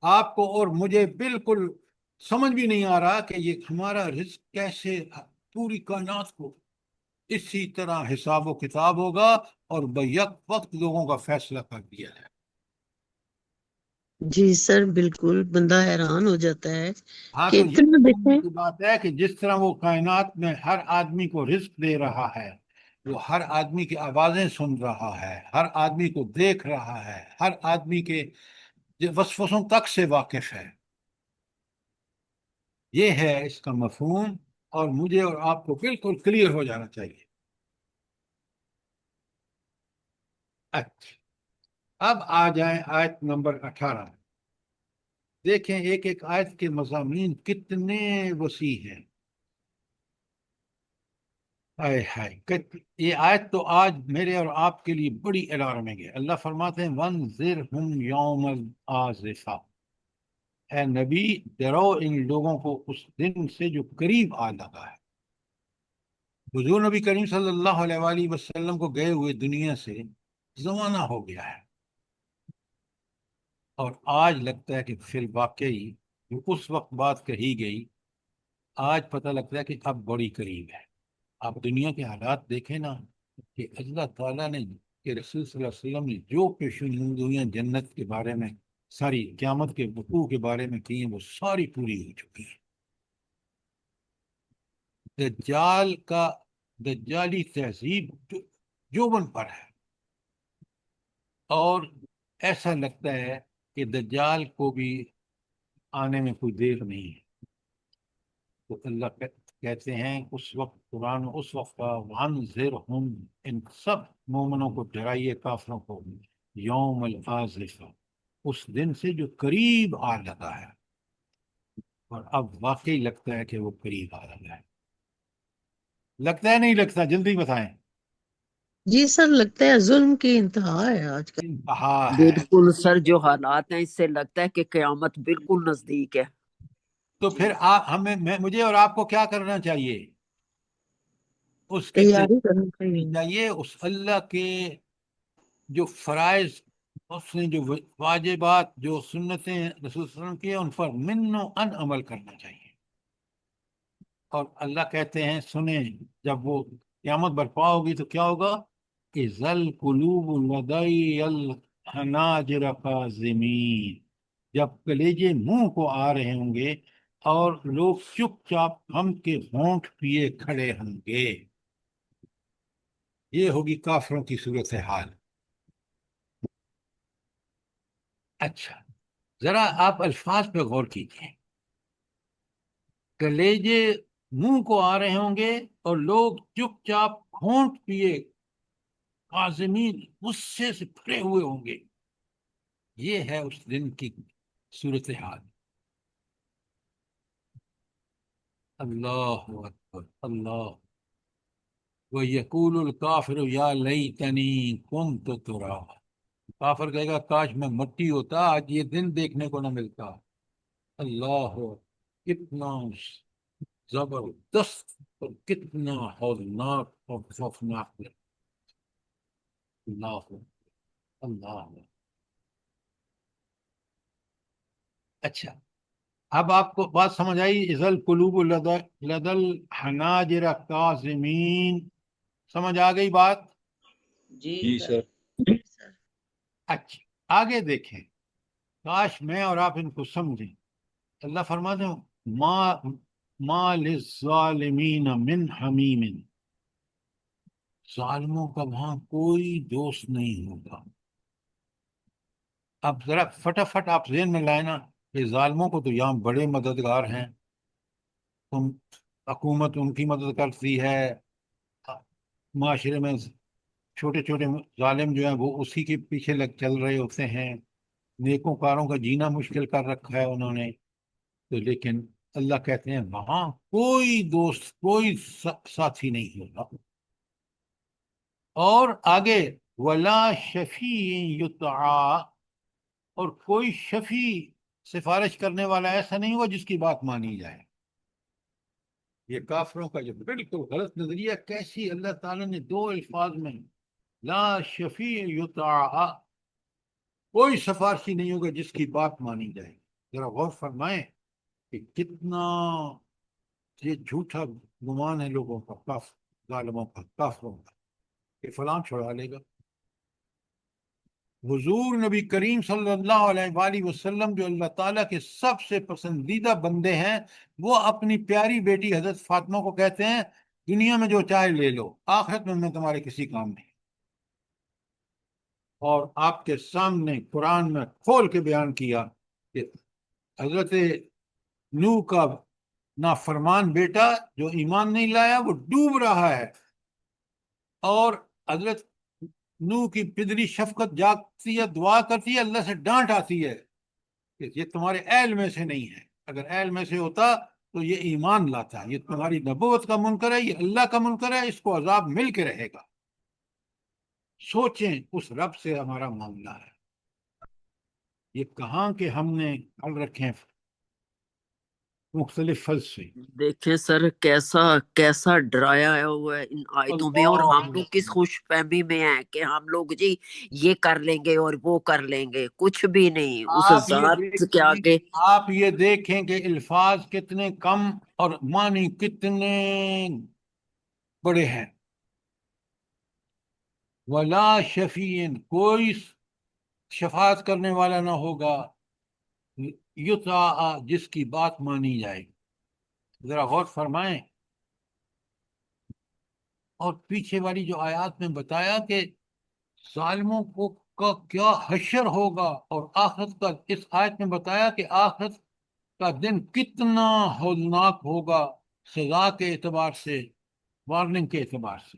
آپ کو اور مجھے بالکل سمجھ بھی نہیں آ رہا کہ یہ ہمارا رزق کیسے پوری کائنات کو اسی طرح حساب و کتاب ہوگا اور بیک وقت لوگوں کا فیصلہ کر دیا جائے۔ جی سر، بالکل بندہ حیران ہو جاتا ہے ہاں، کہ تو یہ اتنا سمجھنے دیکھیں۔ کی بات ہے کہ جس طرح وہ کائنات میں ہر آدمی کو رزق دے رہا ہے، وہ ہر آدمی کی آوازیں سن رہا ہے، ہر آدمی کو دیکھ رہا ہے، ہر آدمی کے وسوسوں تک سے واقف ہے۔ یہ ہے اس کا مفہوم، اور مجھے اور آپ کو بالکل کلیئر ہو جانا چاہیے۔ اچھا، اب آ جائیں آیت نمبر 18۔ دیکھیں ایک ایک آیت کے مضامین کتنے وسیع ہیں۔ ہائے ہائے، یہ آیت تو آج میرے اور آپ کے لیے بڑی الارمنگ ہے۔ اللہ فرماتے ہیں وَانذِرْهُمْ يَوْمَ الْآزِفَةِ، اے نبی ڈرو ان لوگوں کو اس دن سے جو قریب آ لگا ہے۔ حضور نبی کریم صلی اللہ علیہ وآلہ وسلم کو گئے ہوئے دنیا سے زمانہ ہو گیا ہے، اور آج لگتا ہے کہ فی الواقعی جو اس وقت بات کہی گئی، آج پتہ لگتا ہے کہ اب بڑی قریب ہے۔ آپ دنیا کے حالات دیکھیں نا، کہ اللہ تعالیٰ نے، کہ رسول صلی اللہ علیہ وسلم نے جو پیشگوئیاں جنت کے بارے میں، ساری قیامت کے وقوع کے بارے میں کی ہیں، وہ ساری پوری ہو چکی ہیں۔ دجال کا دجالی تہذیب جوبن پر ہے، اور ایسا لگتا ہے کہ دجال کو بھی آنے میں کوئی دیر نہیں ہے۔ تو اللہ کہتے ہیں اس وقت، قرآن اس وقت کا وَانذِرْهُمْ، ان سب مومنوں کو ڈرائیے، کافروں کو، یوم الآزفہ، اس دن سے جو قریب آ لگا ہے، اور اب واقعی لگتا ہے کہ وہ قریب آ لگا ہے۔ لگتا ہے نہیں لگتا؟ جلدی بتائیں۔ جی سر، لگتا ہے ظلم کی انتہا ہے آج کل۔ انتہا ہے۔ بالکل سر، جو حالات ہیں اس سے لگتا ہے کہ قیامت بالکل نزدیک ہے۔ تو پھر مجھے اور آپ کو کیا کرنا چاہیے؟ اس کی تیاری کرنی چاہیے۔ چاہیے، اس اللہ کے جو فرائض، اس نے جو واجبات، جو سنتیں رسول صلی اللہ علیہ وسلم کی ہیں، ان پر من و ان عمل کرنا چاہیے۔ اور اللہ کہتے ہیں سنیں، جب وہ قیامت برپا ہوگی تو کیا ہوگا؟ اِذَا الْقُلُوبُ لَدَيَّ الْحَنَاجِرَ كَاظِمِينَ، جب کلیجے منہ کو آ رہے ہوں گے اور لوگ چپ چاپ ہم کے ہونٹ پیے کھڑے ہوں گے۔ یہ ہوگی کافروں کی صورتحال۔ اچھا، ذرا آپ الفاظ پہ غور کیجیے۔ کلیجے منہ کو آ رہے ہوں گے اور لوگ چپ چاپ ہونٹ پیے عازمین، غصے سے بھرے ہوئے ہوں گے۔ یہ ہے اس دن کی صورتحال۔ اللہ اکبر، اللہ وَيَقُولُ الْكَافِرُ يَا لَيْتَنِي كُنْتُ تُرَابًا، کافر کہے گا کاش میں مٹی ہوتا، آج یہ دن دیکھنے کو نہ ملتا۔ اللہ، کتنا زبردست اور کتنا ہولناک اور خوفناک ہے۔ اللہ، اللہ۔ اچھا، اب آپ کو بات سمجھ آئی؟ اذا القلوب لدى الحناجر کاظمین، سمجھ آ گئی بات؟ جی سر۔ سر اچھا، آگے دیکھیں، کاش میں اور آپ ان کو سمجھیں۔ اللہ فرماتے ہیں ما للظالمین من حمیم، ظالموں کا وہاں کوئی دوست نہیں ہوگا۔ اب ذرا فٹافٹ آپ ذہن میں لائیں نا کہ ظالموں کو تو یہاں بڑے مددگار ہیں، حکومت ان کی مدد کرتی ہے، معاشرے میں چھوٹے چھوٹے ظالم جو ہیں وہ اسی کے پیچھے چل رہے ہوتے ہیں، نیکوں کاروں کا جینا مشکل کر رکھا ہے انہوں نے۔ تو لیکن اللہ کہتے ہیں وہاں کوئی دوست، کوئی ساتھی نہیں ہوگا۔ اور آگے ولا شفیع یطاع، اور کوئی شفیع سفارش کرنے والا ایسا نہیں ہوگا جس کی بات مانی جائے۔ یہ کافروں کا جو بالکل غلط نظریہ، کیسی اللہ تعالیٰ نے دو الفاظ میں لا شفیع یطاع، کوئی سفارشی نہیں ہوگا جس کی بات مانی جائے۔ ذرا غور فرمائیں کہ کتنا یہ جھوٹا گمان ہے لوگوں کا، ظالموں کا، کافروں کا، کہ فلاں چھڑا لے گا۔ حضور نبی کریم صلی اللہ علیہ وآلہ وسلم جو اللہ تعالیٰ کے سب سے پسندیدہ بندے ہیں، وہ اپنی پیاری بیٹی حضرت فاطمہ کو کہتے ہیں دنیا میں جو چاہے لے لو، آخرت میں تمہارے کسی کام نہیں۔ اور آپ کے سامنے قرآن میں کھول کے بیان کیا کہ حضرت نوح کا نافرمان بیٹا جو ایمان نہیں لایا وہ ڈوب رہا ہے، اور حضرت نوح کی پدری شفقت جاگتی ہے، دعا کرتی ہے، اللہ سے ڈانٹ آتی ہے کہ یہ تمہارے اہل میں سے نہیں ہے، اگر اہل میں سے ہوتا تو یہ ایمان لاتا، یہ تمہاری نبوت کا منکر ہے، یہ اللہ کا منکر ہے، اس کو عذاب مل کے رہے گا۔ سوچیں اس رب سے ہمارا معاملہ ہے، یہ کہاں کہ ہم نے حل رکھے ہیں مختلف فلسفے۔ دیکھیں سر کیسا کیسا ڈرایا ہوا ہے ان آیتوں میں، اور ہم لوگ کس خوش فہمی میں ہیں کہ ہم لوگ جی یہ کر لیں گے اور وہ کر لیں گے، کچھ بھی نہیں اس ذات کے آگے۔ آپ یہ دیکھیں کہ الفاظ کتنے کم اور معنی کتنے بڑے ہیں۔ ولا شفیع، کوئی شفاعت کرنے والا نہ ہوگا، یطاع، جس کی بات مانی جائے۔ ذرا غور فرمائیں، اور پیچھے والی جو آیات میں بتایا کہ ظالموں کو کا کیا حشر ہوگا، اور آخرت کا اس آیت میں بتایا کہ آخرت کا دن کتنا ہولناک ہوگا، سزا کے اعتبار سے، وارننگ کے اعتبار سے۔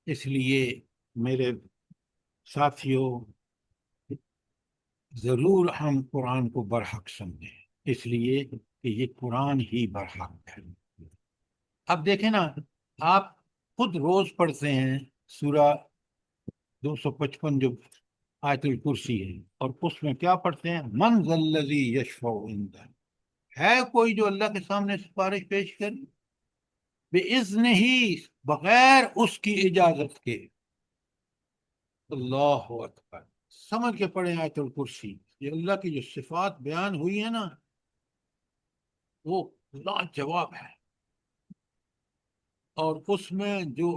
اس لیے میرے ساتھیوں، ضرور ہم قرآن کو برحق سمجھیں، اس لیے کہ یہ قرآن ہی برحق ہے۔ اب دیکھیں نا، آپ خود روز پڑھتے ہیں سورہ 255 جو آیت الکرسی ہے، اور اس میں کیا پڑھتے ہیں؟ من ذا الذی یشفع عندہ، ہے کوئی جو اللہ کے سامنے سفارش پیش کرے؟ بِإِذْنِهِ ہی، بغیر اس کی اجازت کے۔ اللہ اکبر، سمجھ کے پڑھیں آیت الکرسی، یہ اللہ کی جو صفات بیان ہوئی ہے نا وہ لاجواب ہے، اور اس میں جو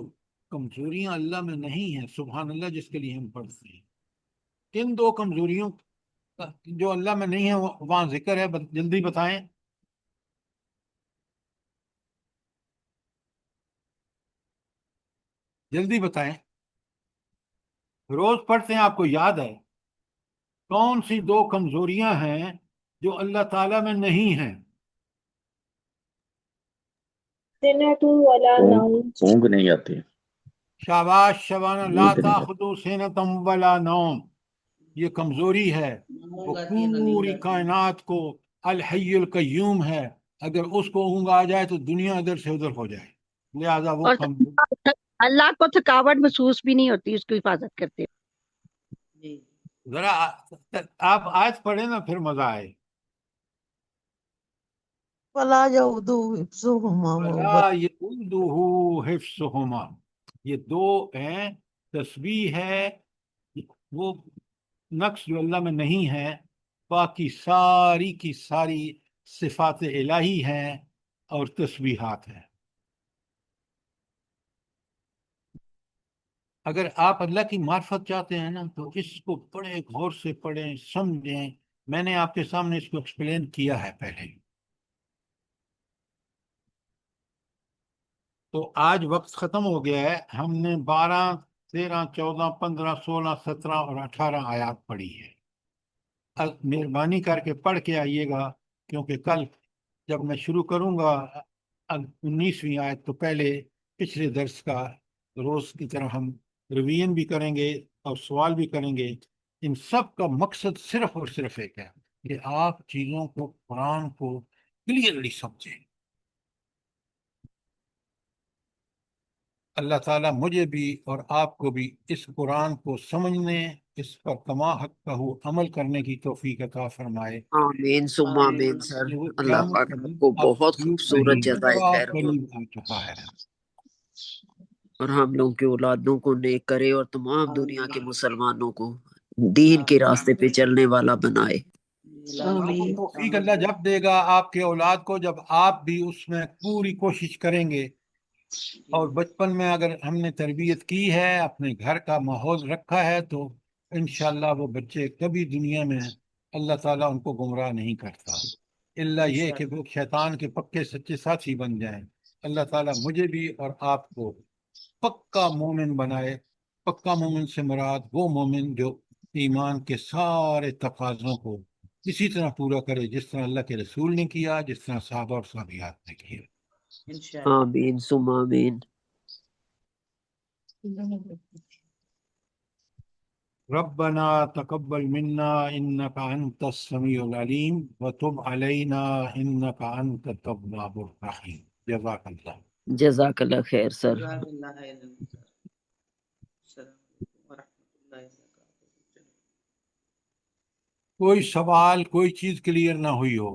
کمزوریاں اللہ میں نہیں ہیں، سبحان اللہ، جس کے لیے ہم پڑھتے ہیں، کن دو کمزوریوں جو اللہ میں نہیں ہے وہاں ذکر ہے، جلدی بتائیں۔ جلدی بتائیں، روز پڑھتے ہیں، آپ کو یاد ہے کون سی دو کمزوریاں ہیں جو اللہ تعالیٰ میں نہیں ہیں؟ سنۃ ولا نوم، اونگ نہیں آتی۔ شاباش شبانہ، لا نیند نہیں آتی۔ تاخذو سنۃ ولا نوم، یہ کمزوری ہے، وہ پوری کائنات کو الحی القیوم ہے، اگر اس کو اونگ آ جائے تو دنیا ادھر سے ادھر ہو جائے، لہذا وہ اور کم اللہ کو تھکاوٹ محسوس بھی نہیں ہوتی، اس کی حفاظت کرتے جی ذرا آپ آیت پڑھیں نا پھر مزہ آئے. فلا يؤوده حفظهما وهو ولا يؤوده حفظهما، یہ دو ہیں، تسبیح ہے وہ نقص جو اللہ میں نہیں ہے، باقی ساری کی ساری صفات الہی ہیں اور تسبیحات ہیں. اگر آپ اللہ کی معرفت چاہتے ہیں نا تو اس کو بڑے غور سے پڑھیں، سمجھیں. میں نے آپ کے سامنے اس کو ایکسپلین کیا ہے پہلے. تو آج وقت ختم ہو گیا ہے، ہم نے 12 13 14 15 16 17 اور 18 آیات پڑھی ہے. مہربانی کر کے پڑھ کے آئیے گا، کیونکہ کل جب میں شروع کروں گا 19ویں آیت تو پہلے پچھلے درس کا روز کی طرح ہم ریویژن بھی کریں گے اور سوال بھی کریں گے. ان سب کا مقصد صرف اور صرف ایک ہے کہ آپ چیزوں کو، قرآن کو کلیئرلی سمجھیں. اللہ تعالیٰ مجھے بھی اور آپ کو بھی اس قرآن کو سمجھنے، اس پر کما حقہ عمل کرنے کی توفیق عطا فرمائے. آمین ثم آمین سر. کہ وہ اللہ قیامت پاک کا آپ دن کو اب بہت دور خوبصورت نہیں، جزائے خیر بہت قریب آ چکا ہے. اور ہم لوگوں کی اولادوں کو نیک کرے اور تمام دنیا کے مسلمانوں کو دین کے راستے پہ چلنے والا بنائے. آپ کو توفیق اللہ جب دے گا آپ کے اولاد کو، جب آپ بھی اس میں پوری کوشش کریں گے. اور بچپن میں اگر ہم نے تربیت کی ہے، اپنے گھر کا ماحول رکھا ہے، تو انشاءاللہ وہ بچے کبھی دنیا میں اللہ تعالیٰ ان کو گمراہ نہیں کرتا، الا یہ کہ وہ شیطان کے پکے سچے ساتھی بن جائیں. اللہ تعالیٰ مجھے بھی اور آپ کو پکا مومن بنائے. پکا مومن سے مراد وہ مومن جو ایمان کے سارے تقاضوں کو اسی طرح پورا کرے جس طرح اللہ کے رسول نے کیا، جس طرح صحابہ اور صحابیات نے کیا. آمین ثم آمین. ربنا تقبل منا انك انت السميع العليم وتب علينا انك انت التواب الرحيم. جزاك الله. جزاک اللہ خیر سر. کوئی سوال، کوئی چیز کلیئر نہ ہوئی ہو،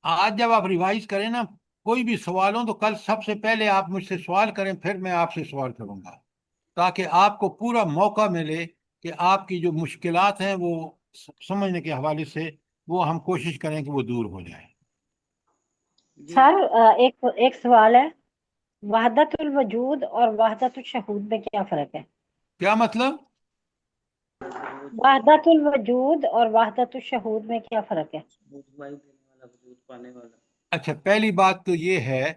آج جب آپ ریوائز کریں نا، کوئی بھی سوال ہو تو کل سب سے پہلے آپ مجھ سے سوال کریں، پھر میں آپ سے سوال کروں گا، تاکہ آپ کو پورا موقع ملے کہ آپ کی جو مشکلات ہیں وہ سمجھنے کے حوالے سے وہ ہم کوشش کریں کہ وہ دور ہو جائیں. سر ایک سوال ہے، وحدت الوجود اور وحدت الشہود میں کیا فرق ہے؟ کیا مطلب؟ وحدت الوجود اور وحدت الشہود میں کیا فرق ہے؟ اچھا، پہلی بات تو یہ ہے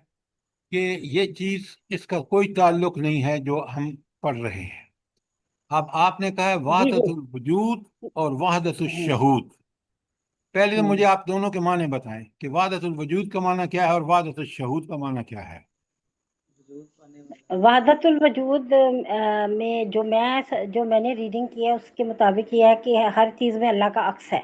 کہ یہ چیز، اس کا کوئی تعلق نہیں ہے جو ہم پڑھ رہے ہیں. اب آپ نے کہا ہے وحدت الوجود اور وحدت الشہود. پہلے تو مجھے آپ دونوں کے معنی بتائیں کہ وحدت الوجود کا معنی کیا ہے اور وحدت الشہود کا معنی کیا ہے. وحدت الوجود میں جو میں نے ریڈنگ کی ہے اس کے مطابق یہ ہے کہ ہر چیز میں اللہ کا عکس ہے.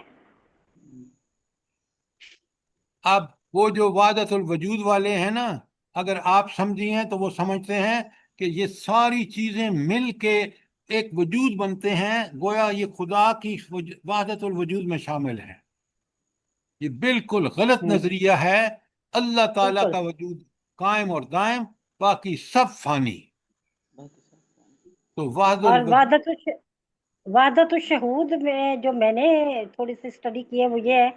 اب وہ جو وحدت الوجود والے ہیں نا، اگر آپ سمجھی ہیں تو وہ سمجھتے ہیں کہ یہ ساری چیزیں مل کے ایک وجود بنتے ہیں، گویا یہ خدا کی وحدت الوجود میں شامل ہیں. یہ بالکل غلط نظریہ ہے. اللہ تعالیٰ کا وجود قائم اور دائم، باقی سب فانی. تو اور وحدت الشہود میں جو میں نے تھوڑی سی اسٹڈی کی ہے وہ یہ ہے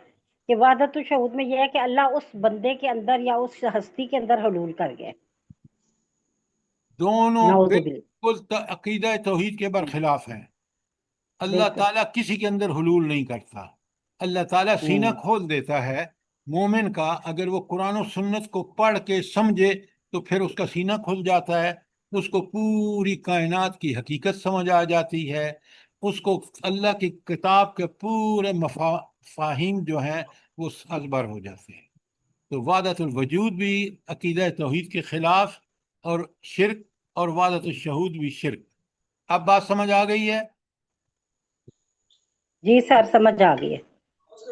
کہ وحدت الشہود میں یہ ہے کہ اللہ اس بندے کے اندر یا اس ہستی کے اندر حلول کر گئے. دونوں نعوذ بالکل عقیدہ توحید کے برخلاف ہیں. اللہ تعالیٰ کسی کے اندر حلول نہیں کرتا. اللہ تعالیٰ سینہ کھول دیتا ہے مومن کا، اگر وہ قرآن و سنت کو پڑھ کے سمجھے تو پھر اس کا سینہ کھل جاتا ہے، اس کو پوری کائنات کی حقیقت سمجھ آ جاتی ہے، اس کو اللہ کی کتاب کے پورے مفاہیم جو ہیں وہ ازبر ہو جاتے ہیں. تو وحدت الوجود بھی عقیدہ توحید کے خلاف اور شرک، اور وحدت الشہود بھی شرک. اب بات سمجھ آ گئی ہے؟ جی سر، سمجھ آ گئی ہے.